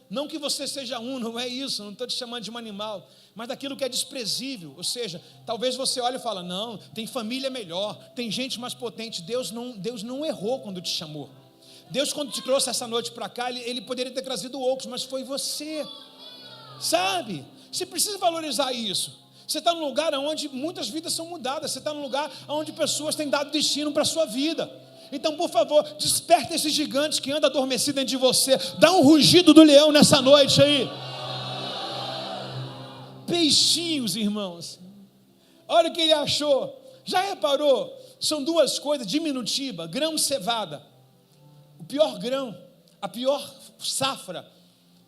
Não que você seja não é isso, não estou te chamando de um animal, mas daquilo que é desprezível. Ou seja, talvez você olhe e fale: não, tem família melhor, tem gente mais potente. Deus não errou quando te chamou. Deus, quando te trouxe essa noite para cá, ele poderia ter trazido outros, mas foi você, sabe? Você precisa valorizar isso. Você está num lugar onde muitas vidas são mudadas, você está num lugar onde pessoas têm dado destino para a sua vida. Então, por favor, desperta esse gigante que anda adormecido dentro de você. Dá um rugido do leão nessa noite aí. Peixinhos, irmãos. Olha o que ele achou. Já reparou? São duas coisas diminutivas: grão e cevada. O pior grão, a pior safra.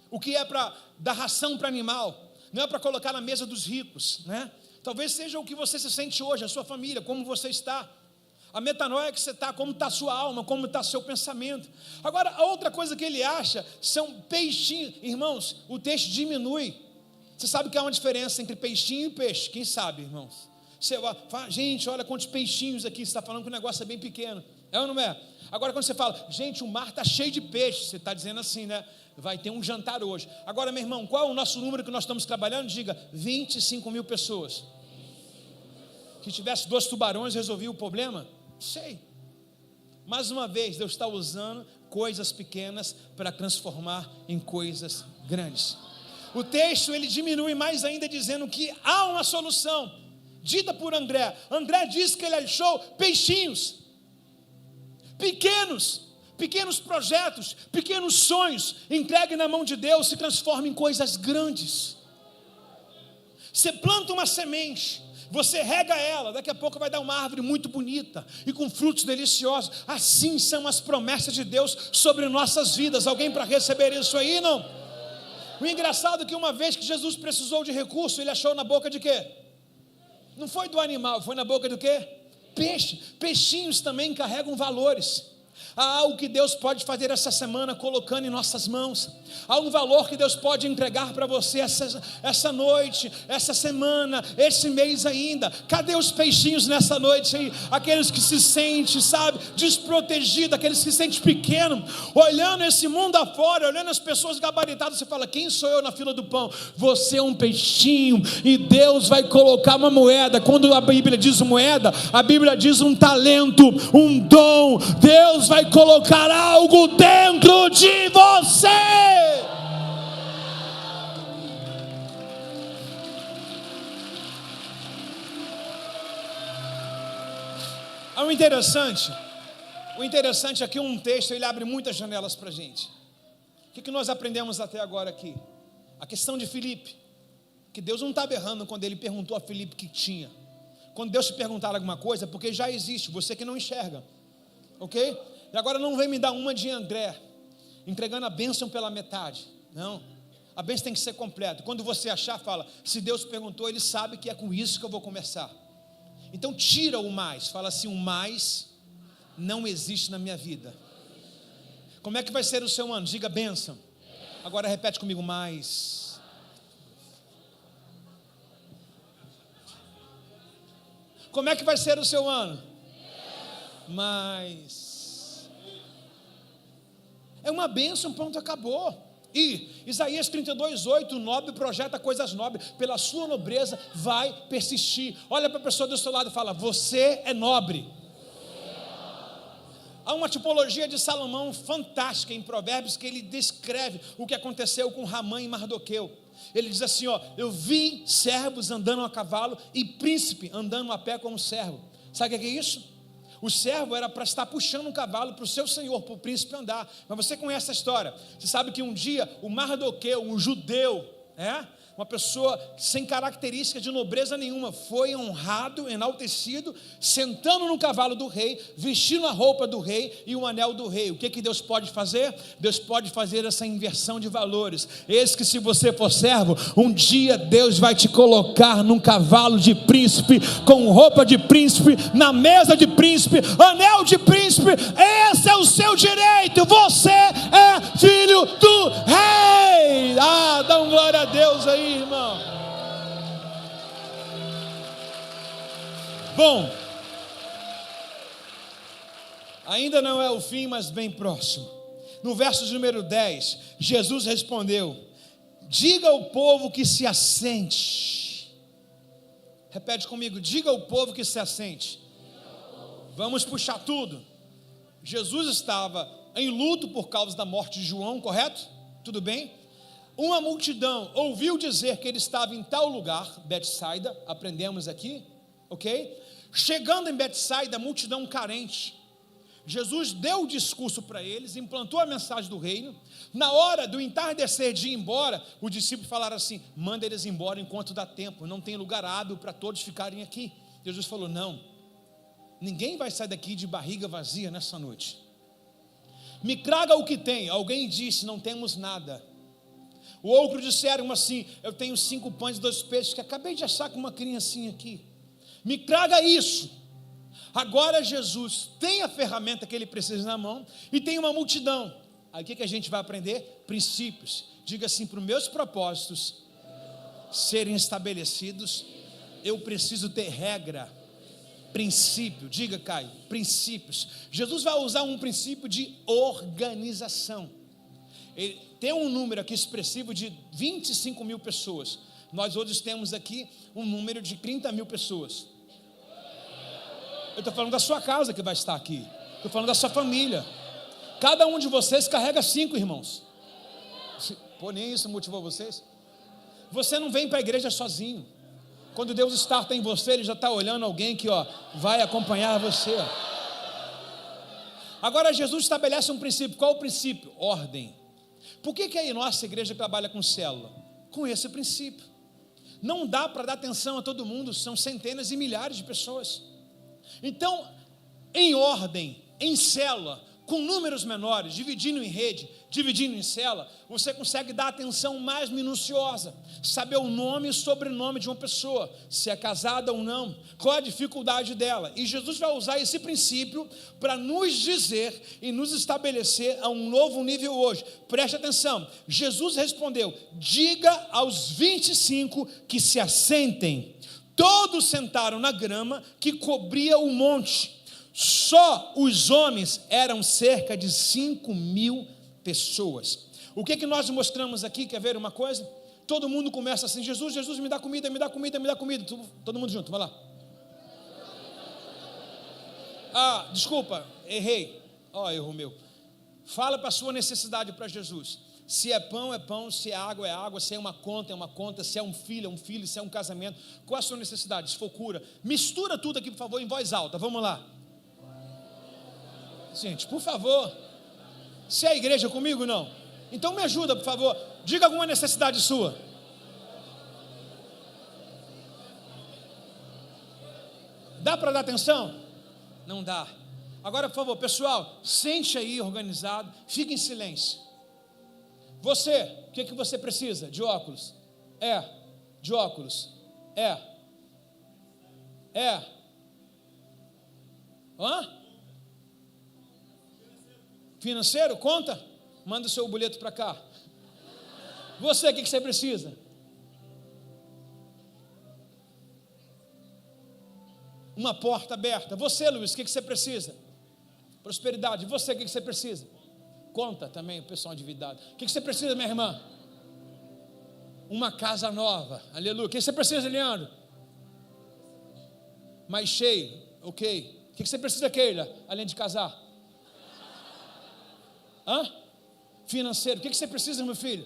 O que é para dar ração para animal, não é para colocar na mesa dos ricos, né? Talvez seja o que você se sente hoje, a sua família, como você está. A metanoia que você está, como está a sua alma, como está seu pensamento. Agora, a outra coisa que ele acha são peixinhos. Irmãos, o texto diminui. Você sabe que há uma diferença entre peixinho e peixe? Quem sabe, irmãos? Você fala: gente, olha quantos peixinhos aqui. Você está falando que o negócio é bem pequeno. É ou não é? Agora, quando você fala: gente, o mar está cheio de peixe, você está dizendo assim, né? Vai ter um jantar hoje. Agora, meu irmão, qual é o nosso número que nós estamos trabalhando? Diga: 25 mil pessoas. Se tivesse 2 tubarões, resolvia o problema? Sei. Mais uma vez, Deus está usando coisas pequenas para transformar em coisas grandes. O texto ele diminui mais ainda, dizendo que há uma solução dita por André. André diz que ele achou peixinhos pequenos projetos, pequenos sonhos, entregue na mão de Deus, se transforma em coisas grandes. Você planta uma semente, você rega ela, daqui a pouco vai dar uma árvore muito bonita e com frutos deliciosos. Assim são as promessas de Deus sobre nossas vidas. Alguém para receber isso aí, não? O engraçado é que uma vez que Jesus precisou de recurso, ele achou na boca de quê? Não foi do animal, foi na boca do quê? Peixe. Peixinhos também carregam valores. Há algo que Deus pode fazer essa semana colocando em nossas mãos. Há um valor que Deus pode entregar para você essa noite, essa semana, esse mês ainda. Cadê os peixinhos nessa noite aí? Aqueles que se sentem, sabe, desprotegidos, aqueles que se sentem pequenos, olhando esse mundo afora, olhando as pessoas gabaritadas, você fala: quem sou eu na fila do pão? Você é um peixinho e Deus vai colocar uma moeda. Quando a Bíblia diz moeda, a Bíblia diz um talento, um dom. Deus vai colocar algo dentro de você. O interessante aqui, um texto, ele abre muitas janelas para a gente. O que nós aprendemos até agora aqui? A questão de Filipe, que Deus não estava errando quando ele perguntou a Filipe o que tinha. Quando Deus te perguntar alguma coisa, porque já existe, você que não enxerga, ok? E agora não vem me dar uma de André, entregando a bênção pela metade. Não, a bênção tem que ser completa. Quando você achar, fala, se Deus perguntou, Ele sabe que é com isso que eu vou começar. Então tira o mais, fala assim, o mais não existe na minha vida. Como é que vai ser o seu ano? Diga bênção. Agora repete comigo, mais. Como é que vai ser o seu ano? Mais. É uma bênção, pronto, acabou. E Isaías 32:8, o nobre projeta coisas nobres, pela sua nobreza vai persistir. Olha para a pessoa do seu lado e fala, você é nobre. Há uma tipologia de Salomão fantástica em Provérbios, que ele descreve o que aconteceu com Ramã e Mardoqueu. Ele diz assim, eu vi servos andando a cavalo e príncipe andando a pé como servo. Sabe o que é isso? O servo era para estar puxando um cavalo para o seu senhor, para o príncipe andar. Mas você conhece a história. Você sabe que um dia o Mardoqueu, um judeu, uma pessoa sem característica de nobreza nenhuma, foi honrado, enaltecido, sentando no cavalo do rei, vestindo a roupa do rei e o anel do rei. O que Deus pode fazer? Deus pode fazer essa inversão de valores. Eis que se você for servo, um dia Deus vai te colocar num cavalo de príncipe, com roupa de príncipe, na mesa de príncipe, anel de príncipe. Esse é o seu direito, você é filho do rei. Dá um glória a Deus aí, irmão. Bom, ainda não é o fim, mas bem próximo. No verso de número 10, Jesus respondeu, diga ao povo que se assente. Repete comigo, diga ao povo que se assente. Vamos puxar tudo. Jesus estava em luto por causa da morte de João, correto? Tudo bem? Uma multidão ouviu dizer que ele estava em tal lugar, Betsaida, aprendemos aqui, ok? Chegando em Betsaida, a multidão carente, Jesus deu o discurso para eles, implantou a mensagem do reino. Na hora do entardecer de ir embora, os discípulos falaram assim, manda eles embora enquanto dá tempo, não tem lugar hábil para todos ficarem aqui. Jesus falou, não, ninguém vai sair daqui de barriga vazia nessa noite. Me traga o que tem. Alguém disse, não temos nada. O outro disseram assim, eu tenho 5 pães e 2 peixes, que acabei de achar com uma criancinha aqui. Me traga isso. Agora Jesus tem a ferramenta que ele precisa na mão, e tem uma multidão. Aí o que a gente vai aprender? Princípios. Diga assim, para os meus propósitos serem estabelecidos, eu preciso ter regra, princípio. Diga, Caio, princípios. Jesus vai usar um princípio de organização. Ele tem um número aqui expressivo de 25 mil pessoas. Nós hoje temos aqui um número de 30 mil pessoas. Eu estou falando da sua casa que vai estar aqui. Estou falando da sua família. Cada um de vocês carrega 5 irmãos. Pô, nem isso motivou vocês? Você não vem para a igreja sozinho. Quando Deus starta em você, Ele já está olhando alguém que vai acompanhar você. Agora Jesus estabelece um princípio. Qual o princípio? Ordem. Por que a nossa igreja trabalha com célula? Com esse princípio. Não dá para dar atenção a todo mundo, são centenas e milhares de pessoas. Então, em ordem, em célula, com números menores, dividindo em rede, dividindo em célula, você consegue dar atenção mais minuciosa, saber o nome e sobrenome de uma pessoa, se é casada ou não, qual a dificuldade dela. E Jesus vai usar esse princípio para nos dizer e nos estabelecer a um novo nível hoje. Preste atenção, Jesus respondeu, diga aos 25 que se assentem. Todos sentaram na grama que cobria o monte. Só os homens eram cerca de 5 mil pessoas. O que nós mostramos aqui? Quer ver uma coisa? Todo mundo começa assim, Jesus, Jesus, me dá comida, me dá comida, me dá comida. Todo mundo junto, vai lá. Desculpa, errei. Erro meu. Fala para a sua necessidade para Jesus. Se é pão, se é água, se é uma conta, se é um filho, se é um casamento. Qual é a sua necessidade? Se for cura. Mistura tudo aqui, por favor, em voz alta. Vamos lá. Gente, por favor. Se é a igreja comigo, não? Então me ajuda, por favor. Diga alguma necessidade sua. Dá para dar atenção? Não dá. Agora, por favor, pessoal, sente aí organizado, fique em silêncio. Você, o que você precisa? De óculos? De óculos? Financeiro? Conta? Manda o seu boleto para cá. Você, o que você precisa? Uma porta aberta. Você, Luiz, o que você precisa? Prosperidade. Você, o que você precisa? Conta também, o pessoal endividado. O que você precisa, minha irmã? Uma casa nova. Aleluia. O que você precisa, Leandro? Mais cheio. Ok. O que você precisa, Keila? Além de casar? Financeiro. O que você precisa, meu filho?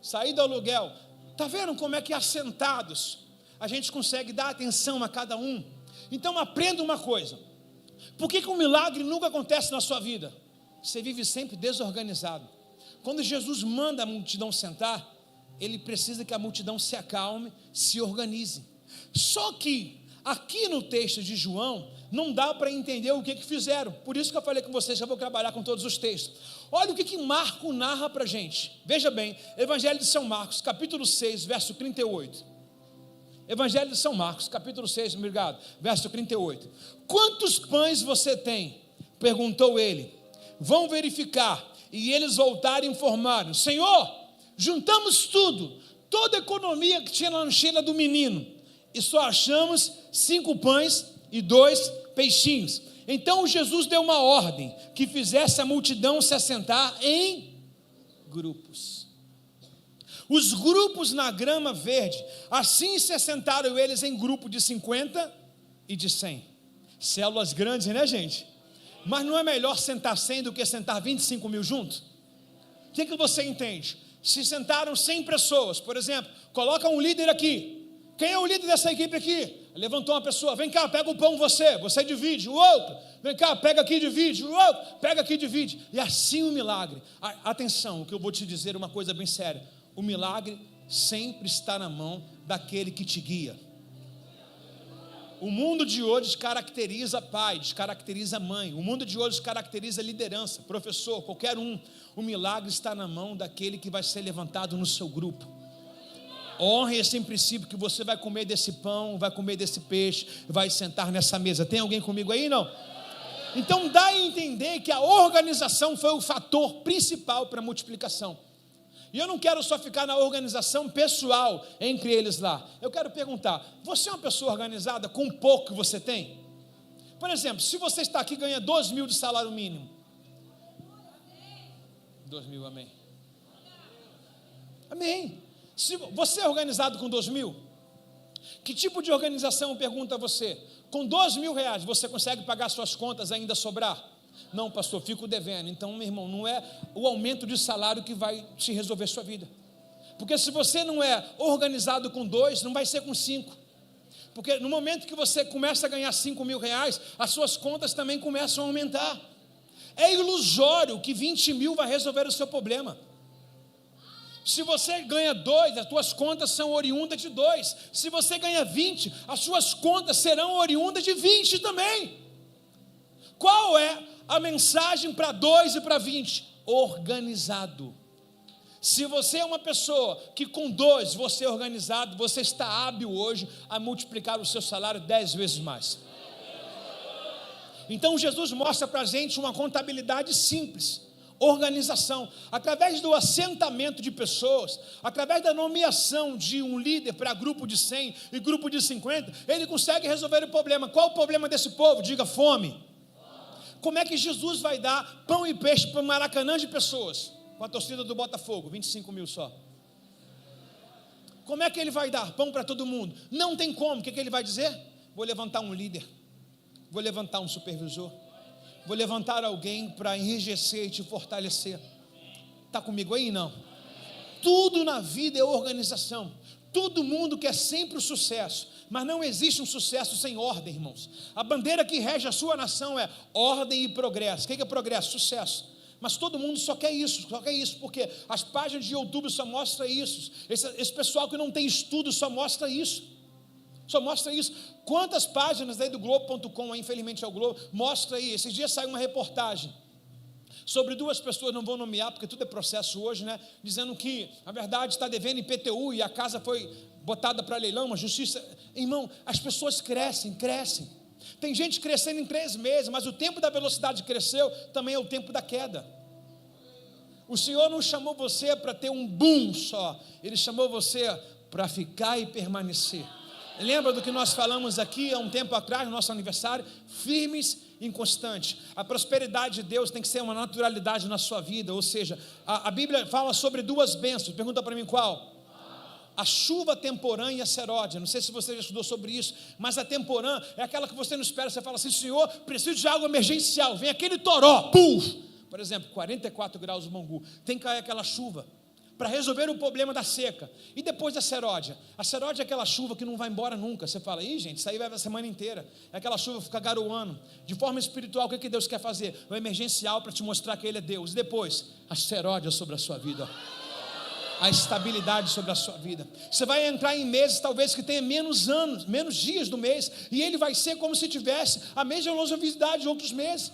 Sair do aluguel. Está vendo como é que assentados a gente consegue dar atenção a cada um? Então aprenda uma coisa. Por que um milagre nunca acontece na sua vida? Você vive sempre desorganizado. Quando Jesus manda a multidão sentar, Ele precisa que a multidão se acalme, se organize. Só que aqui no texto de João não dá para entender o que fizeram. Por isso que eu falei com vocês, já vou trabalhar com todos os textos. Olha o que Marcos narra para a gente. Veja bem, Evangelho de São Marcos, capítulo 6, verso 38. Evangelho de São Marcos, capítulo 6, obrigado, verso 38. Quantos pães você tem? Perguntou ele. Vão verificar. E eles voltaram e informaram: Senhor, juntamos tudo, toda a economia que tinha na lancheira do menino, e só achamos 5 pães e 2 peixinhos. Então Jesus deu uma ordem, que fizesse a multidão se assentar em grupos. Os grupos na grama verde, assim se assentaram eles em grupo de 50 e de 100. Células grandes, né, gente? Mas não é melhor sentar 100 do que sentar 25 mil juntos? O que você entende? Se sentaram 100 pessoas, por exemplo, coloca um líder aqui. Quem é o líder dessa equipe aqui? Levantou uma pessoa: vem cá, pega o pão você divide. O outro: vem cá, pega aqui, divide. O outro: pega aqui, divide. E assim o milagre. Atenção, o que eu vou te dizer é uma coisa bem séria. O milagre sempre está na mão daquele que te guia. O mundo de hoje descaracteriza pai, descaracteriza mãe. O mundo de hoje descaracteriza liderança, professor, qualquer um. O milagre está na mão daquele que vai ser levantado no seu grupo. Honre esse princípio, que você vai comer desse pão, vai comer desse peixe, vai sentar nessa mesa. Tem alguém comigo aí, não? Então dá a entender que a organização foi o fator principal para a multiplicação. E eu não quero só ficar na organização pessoal entre eles lá. Eu quero perguntar: você é uma pessoa organizada com o pouco que você tem? Por exemplo, se você está aqui e ganha 2 mil de salário mínimo. 2 mil, amém. Amém. Se você é organizado com 2 mil, que tipo de organização, pergunta a você? Com 2 mil reais você consegue pagar suas contas e ainda sobrar? Não, pastor, fico devendo. Então, meu irmão, não é o aumento de salário que vai te resolver sua vida. Porque se você não é organizado com 2, não vai ser com 5. Porque no momento que você começa a ganhar 5 mil reais, as suas contas também começam a aumentar. É ilusório que 20 mil vai resolver o seu problema. Se você ganha 2, as suas contas são oriundas de 2. Se você ganha 20, as suas contas serão oriundas de 20 também. Qual é a mensagem para 2 e para 20? Organizado. Se você é uma pessoa que com 2 você é organizado, você está hábil hoje a multiplicar o seu salário 10 vezes mais. Então Jesus mostra para a gente uma contabilidade simples. Organização, através do assentamento de pessoas, através da nomeação de um líder para grupo de 100 e grupo de 50, ele consegue resolver o problema. Qual o problema desse povo? Diga: fome. Como é que Jesus vai dar pão e peixe para um Maracanã de pessoas? Com a torcida do Botafogo, 25 mil só. Como é que ele vai dar pão para todo mundo? Não tem como. O que ele vai dizer? Vou levantar um líder, vou levantar um supervisor, vou levantar alguém para enrijecer e te fortalecer. Está comigo aí? Não. Tudo na vida é organização. Todo mundo quer sempre o sucesso, mas não existe um sucesso sem ordem, irmãos. A bandeira que rege a sua nação é ordem e progresso. O que é progresso? Sucesso. Mas todo mundo só quer isso, porque as páginas de YouTube só mostram isso. Esse pessoal que não tem estudo só mostra isso. Só mostra isso. Quantas páginas aí do Globo.com, infelizmente é o Globo, mostra aí. Esses dias saiu uma reportagem sobre duas pessoas, não vou nomear porque tudo é processo hoje, né? Dizendo que, na verdade, está devendo IPTU e a casa foi botada para leilão, uma justiça. Irmão, as pessoas crescem. Tem gente crescendo em 3 meses, mas o tempo da velocidade cresceu, também é o tempo da queda. O Senhor não chamou você para ter um boom só, Ele chamou você para ficar e permanecer. Lembra do que nós falamos aqui há um tempo atrás, no nosso aniversário? Firmes e inconstantes. A prosperidade de Deus tem que ser uma naturalidade na sua vida, ou seja, a Bíblia fala sobre 2 bênçãos. Pergunta para mim qual? A chuva temporã e a seródia. Não sei se você já estudou sobre isso, mas a temporã é aquela que você não espera. Você fala assim: Senhor, preciso de algo emergencial. Vem aquele toró, puf! Por exemplo, 44 graus no Bangu. Tem que cair aquela chuva para resolver o problema da seca. E depois da seródia? A seródia é aquela chuva que não vai embora nunca. Você fala: ih, gente, isso aí vai a semana inteira. É aquela chuva que fica garoando. De forma espiritual, o que Deus quer fazer? O emergencial para te mostrar que Ele é Deus. E depois, a seródia sobre a sua vida, a estabilidade sobre a sua vida. Você vai entrar em meses talvez que tenha menos anos, menos dias do mês, e ele vai ser como se tivesse a mesma longevidade de outros meses.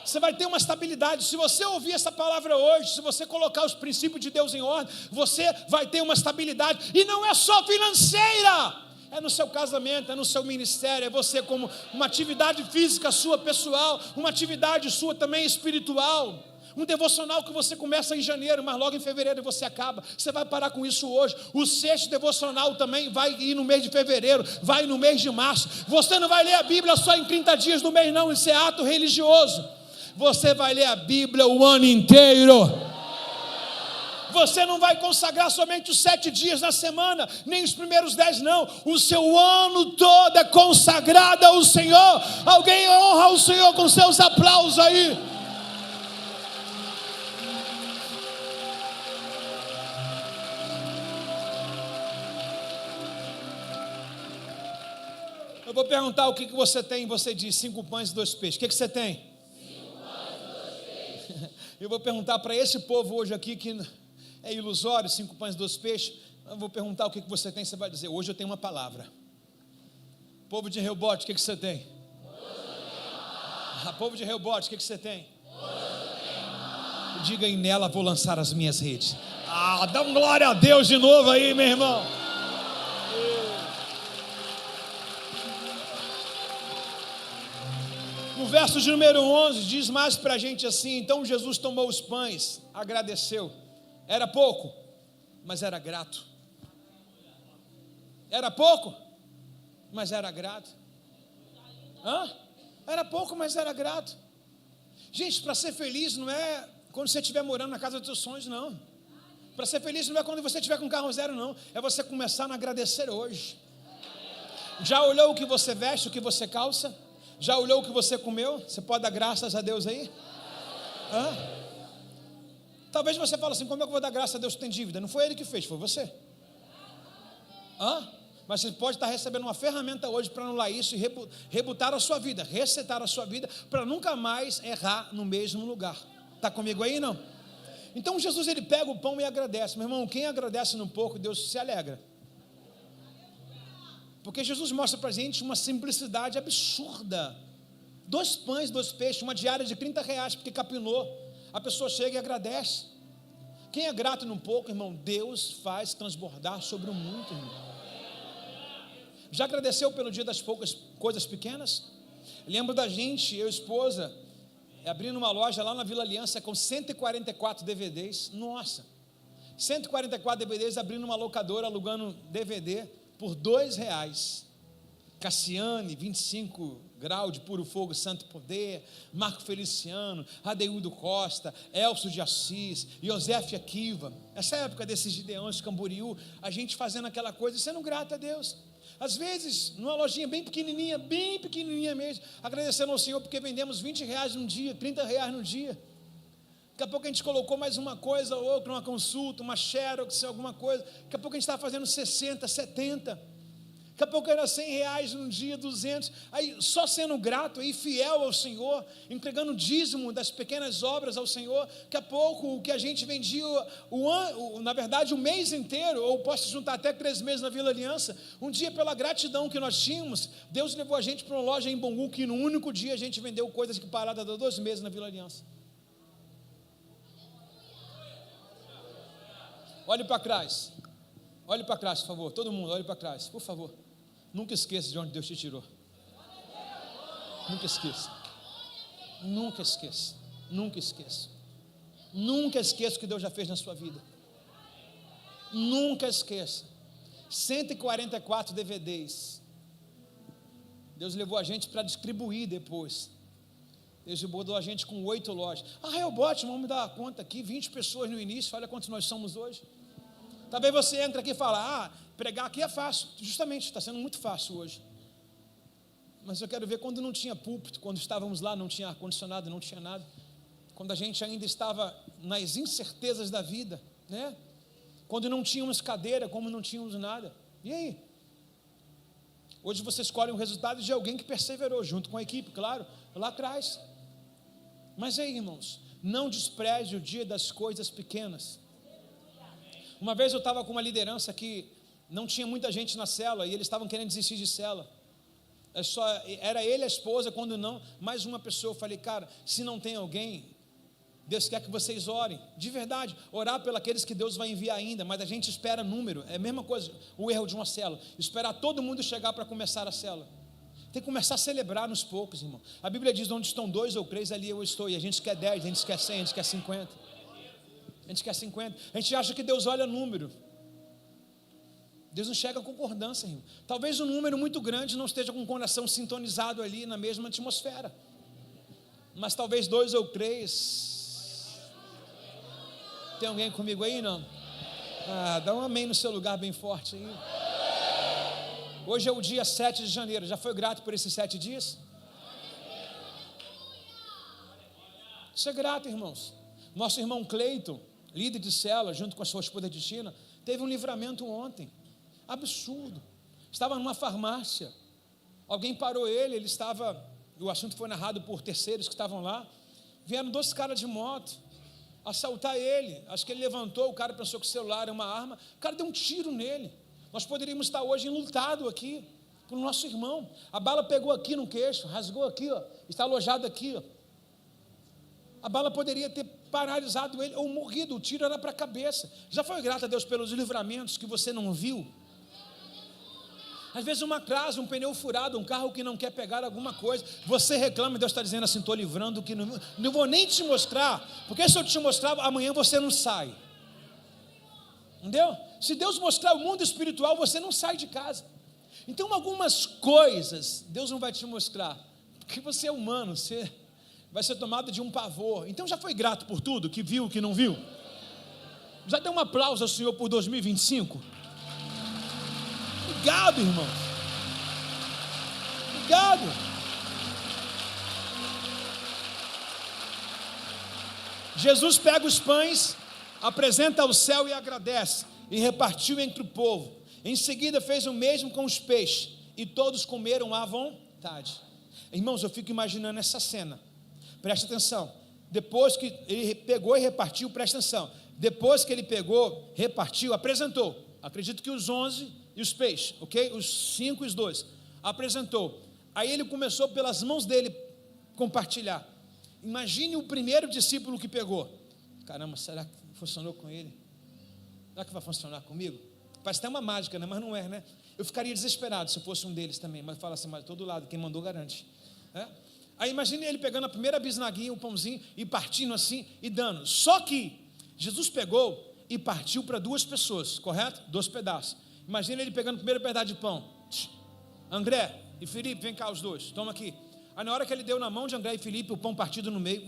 Você vai ter uma estabilidade. Se você ouvir essa palavra hoje, se você colocar os princípios de Deus em ordem, você vai ter uma estabilidade. E não é só financeira, é no seu casamento, é no seu ministério, é você como uma atividade física sua, pessoal, uma atividade sua também espiritual. Um devocional que você começa em janeiro, mas logo em fevereiro você acaba. Você vai parar com isso hoje. O 6º devocional também vai ir no mês de fevereiro, vai no mês de março. Você não vai ler a Bíblia só em 30 dias do mês, não. Isso é ato religioso. Você vai ler a Bíblia o ano inteiro. Você não vai consagrar somente os 7 dias na semana, nem os primeiros 10, não. O seu ano todo é consagrado ao Senhor. Alguém honra o Senhor com seus aplausos aí. Eu vou perguntar o que você tem, você diz 5 pães e 2 peixes. O que você tem? 5 pães e 2 peixes. Eu vou perguntar para esse povo hoje aqui, que é ilusório, 5 pães e 2 peixes. Eu vou perguntar o que você tem, você vai dizer: hoje eu tenho uma palavra. Povo de Rehobote, o que você tem? Hoje eu tenho uma palavra. Povo de Rehobote, o que você tem? Hoje eu tenho uma palavra. Diga: e nela vou lançar as minhas redes. Dá uma glória a Deus de novo aí, meu irmão. No verso de número 11, diz mais para a gente assim: então Jesus tomou os pães, agradeceu. Era pouco, mas era grato. Era pouco, mas era grato. Era pouco, mas era grato. Gente, para ser feliz não é quando você estiver morando na casa dos seus sonhos, não. Para ser feliz não é quando você estiver com carro zero, não. É você começar a agradecer hoje. Já olhou o que você veste, o que você calça? Já olhou o que você comeu? Você pode dar graças a Deus aí? Talvez você fale assim: como é que eu vou dar graças a Deus que tem dívida? Não foi Ele que fez, foi você. Mas você pode estar recebendo uma ferramenta hoje para anular isso e rebutar a sua vida, resetar a sua vida, para nunca mais errar no mesmo lugar. Está comigo aí, não? Então Jesus, ele pega o pão e agradece. Meu irmão, quem agradece num pouco, Deus se alegra. Porque Jesus mostra para a gente uma simplicidade absurda. 2 pães, 2 peixes, uma diária de R$30, porque capinou. A pessoa chega e agradece. Quem é grato num pouco, irmão, Deus faz transbordar sobre o muito, irmão. Já agradeceu pelo dia das poucas coisas pequenas? Lembro da gente, eu e a esposa, abrindo uma loja lá na Vila Aliança com 144 DVDs. Nossa, 144 DVDs, abrindo uma locadora, alugando DVD por R$2. Cassiane, 25 Grau de Puro Fogo, Santo Poder, Marco Feliciano, Adeildo Costa, Elcio de Assis, Yosefe Akiva. Essa época desses Gideões, Camboriú, a gente fazendo aquela coisa, sendo grato a Deus. Às vezes, numa lojinha bem pequenininha mesmo, agradecendo ao Senhor porque vendemos R$20 num dia, R$30 no dia. Daqui a pouco a gente colocou mais uma coisa ou outra, uma consulta, uma xerox, alguma coisa. Daqui a pouco a gente estava fazendo 60, 70. Daqui daqui a pouco era R$100 num dia, 200, aí só sendo grato, aí fiel ao Senhor, entregando dízimo das pequenas obras ao Senhor. Daqui a pouco o que a gente vendia, na verdade o mês inteiro, ou posso juntar até 3 meses na Vila Aliança, um dia pela gratidão que nós tínhamos, Deus levou a gente para uma loja em Bangu, que no único dia a gente vendeu coisas que pararam há 2 meses na Vila Aliança. Olhe para trás, por favor, todo mundo, olhe para trás, por favor. Nunca esqueça de onde Deus te tirou. Nunca esqueça. Nunca esqueça. Nunca esqueça. Nunca esqueça o que Deus já fez na sua vida. Nunca esqueça. 144 DVDs. Deus levou a gente para distribuir depois. Deus botou a gente com 8 lojas. Bote, vamos dar conta aqui, 20 pessoas no início, olha quantos nós somos hoje. Talvez você entre aqui e fala, pregar aqui é fácil. Justamente, está sendo muito fácil hoje. Mas eu quero ver quando não tinha púlpito, quando estávamos lá, não tinha ar-condicionado, não tinha nada. Quando a gente ainda estava nas incertezas da vida, né? Quando não tínhamos cadeira, como não tínhamos nada. E aí? Hoje você escolhe o resultado de alguém que perseverou, junto com a equipe, claro, lá atrás. Mas aí, irmãos, não despreze o dia das coisas pequenas. Uma vez eu estava com uma liderança que não tinha muita gente na célula, e eles estavam querendo desistir de célula. Era ele, a esposa, quando não, mais uma pessoa. Eu falei, cara, se não tem alguém, Deus quer que vocês orem, de verdade, orar pelos aqueles que Deus vai enviar ainda, mas a gente espera número, é a mesma coisa, o erro de uma célula, esperar todo mundo chegar para começar a célula. Tem que começar a celebrar nos poucos, irmão. A Bíblia diz, onde estão 2 ou 3, ali eu estou, e a gente quer 10, a gente quer 100, a gente quer 50. A gente quer 50, a gente acha que Deus olha número. Deus não chega a concordância, irmão. Talvez um número muito grande não esteja com o coração sintonizado ali na mesma atmosfera, mas talvez 2 ou 3. Tem alguém comigo aí, não? Dá um amém no seu lugar bem forte aí. Hoje é o dia 7 de janeiro, já foi grato por esses 7 dias? Ser grato, irmãos. Nosso irmão Cleiton, líder de célula, junto com a sua esposa Cristina, teve um livramento ontem, absurdo. Estava numa farmácia, alguém parou ele estava, o assunto foi narrado por terceiros que estavam lá, vieram 2 caras de moto, assaltar ele, acho que ele levantou, o cara pensou que o celular era uma arma, o cara deu um tiro nele. Nós poderíamos estar hoje enlutados aqui, com o nosso irmão, a bala pegou aqui no queixo, rasgou aqui, está alojado aqui, a bala poderia ter paralisado ele ou morrido, o tiro era para a cabeça. Já foi grato a Deus pelos livramentos que você não viu? Às vezes uma casa, um pneu furado, um carro que não quer pegar alguma coisa, você reclama e Deus está dizendo assim, estou livrando que não vou nem te mostrar, porque se eu te mostrar, amanhã você não sai. Entendeu? Se Deus mostrar o mundo espiritual, você não sai de casa. Então algumas coisas Deus não vai te mostrar, porque você é humano, você vai ser tomado de um pavor. Então já foi grato por tudo, que viu, que não viu? Já deu um aplauso ao Senhor por 2025? Obrigado, irmão. Obrigado. Jesus pega os pães, apresenta ao céu e agradece, e repartiu entre o povo. Em seguida fez o mesmo com os peixes, e todos comeram à vontade. Irmãos, eu fico imaginando essa cena. Presta atenção, depois que ele pegou e repartiu, presta atenção, depois que ele pegou, repartiu, apresentou, acredito que os 11 e os peixes, ok? Os 5 e os 2, apresentou, aí ele começou pelas mãos dele compartilhar. Imagine o primeiro discípulo que pegou, caramba, será que funcionou com ele? Será que vai funcionar comigo? Parece até uma mágica, né? Mas não é, né? Eu ficaria desesperado se fosse um deles também, mas fala assim, mas todo lado, quem mandou garante, né? Aí imagine ele pegando a primeira bisnaguinha, o pãozinho, e partindo assim, e dando. Só que Jesus pegou e partiu para 2 pessoas, correto? 2 pedaços. Imagine ele pegando o primeiro pedaço de pão. André e Felipe, vem cá os 2, toma aqui. Aí na hora que ele deu na mão de André e Felipe, o pão partido no meio.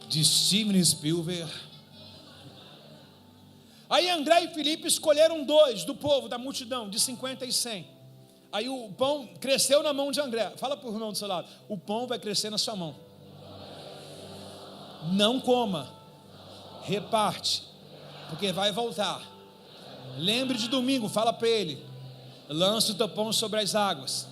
De Steven Spielberg. Aí André e Felipe escolheram 2 do povo, da multidão, de 50 e 100. Aí o pão cresceu na mão de André. Fala para o irmão do seu lado, o pão vai crescer na sua mão. Não coma, reparte. porque vai voltar. Lembre de domingo, fala para ele: lança o teu pão sobre as águas.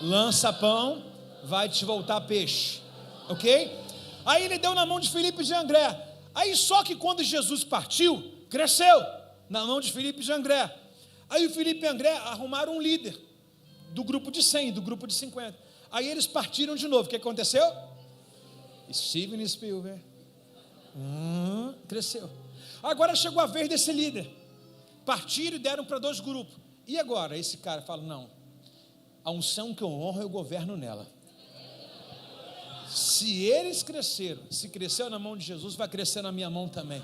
Lança pão, vai te voltar peixe. Ok? Aí ele deu na mão de Filipe e de André. Aí só que quando Jesus partiu, cresceu na mão de Filipe e de André. Aí o Filipe e André arrumaram um líder do grupo de 100, do grupo de 50. Aí eles partiram de novo. O que aconteceu? Steven Spielberg cresceu. Agora chegou a vez desse líder. Partiram e deram para 2 grupos. E agora? Esse cara fala: não, a unção que eu honro, eu governo nela. Se eles cresceram, se cresceu na mão de Jesus, vai crescer na minha mão também.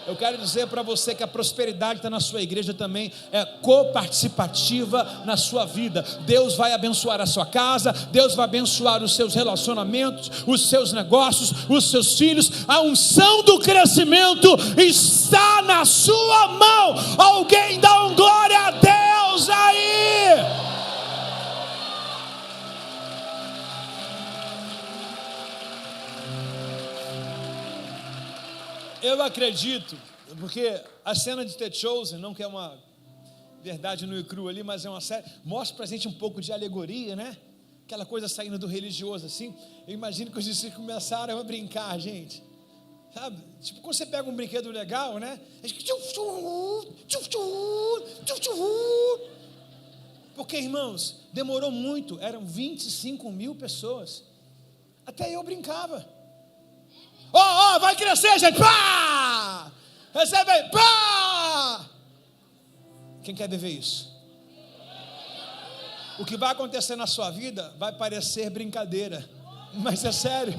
Eu quero dizer para você que a prosperidade está na sua igreja também, é coparticipativa na sua vida. Deus vai abençoar a sua casa, Deus vai abençoar os seus relacionamentos, os seus negócios, os seus filhos. A unção do crescimento está na sua mão. Alguém dá um glória a Deus aí. Eu acredito, porque a cena de The Chosen, não que é uma verdade nua e crua ali, mas é uma série, mostra pra gente um pouco de alegoria, né? Aquela coisa saindo do religioso assim. Eu imagino que os discípulos começaram a brincar, gente. Sabe? Tipo, quando você pega um brinquedo legal, né? Porque, irmãos, demorou muito, eram 25 mil pessoas. Até eu brincava. Vai crescer, gente. Pá! Recebe aí. Pá! Quem quer viver isso? O que vai acontecer na sua vida vai parecer brincadeira, mas é sério.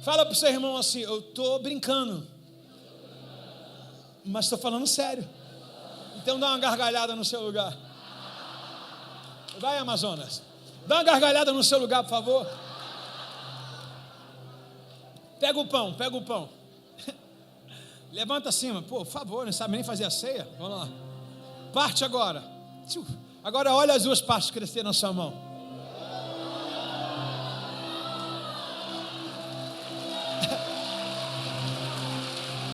Fala para o seu irmão assim: eu estou brincando, mas estou falando sério. Então dá uma gargalhada no seu lugar. Vai, Amazonas. Dá uma gargalhada no seu lugar, por favor. Pega o pão. Levanta acima. Por favor, não sabe nem fazer a ceia? Vamos lá. Parte agora. Agora olha as 2 partes crescer na sua mão.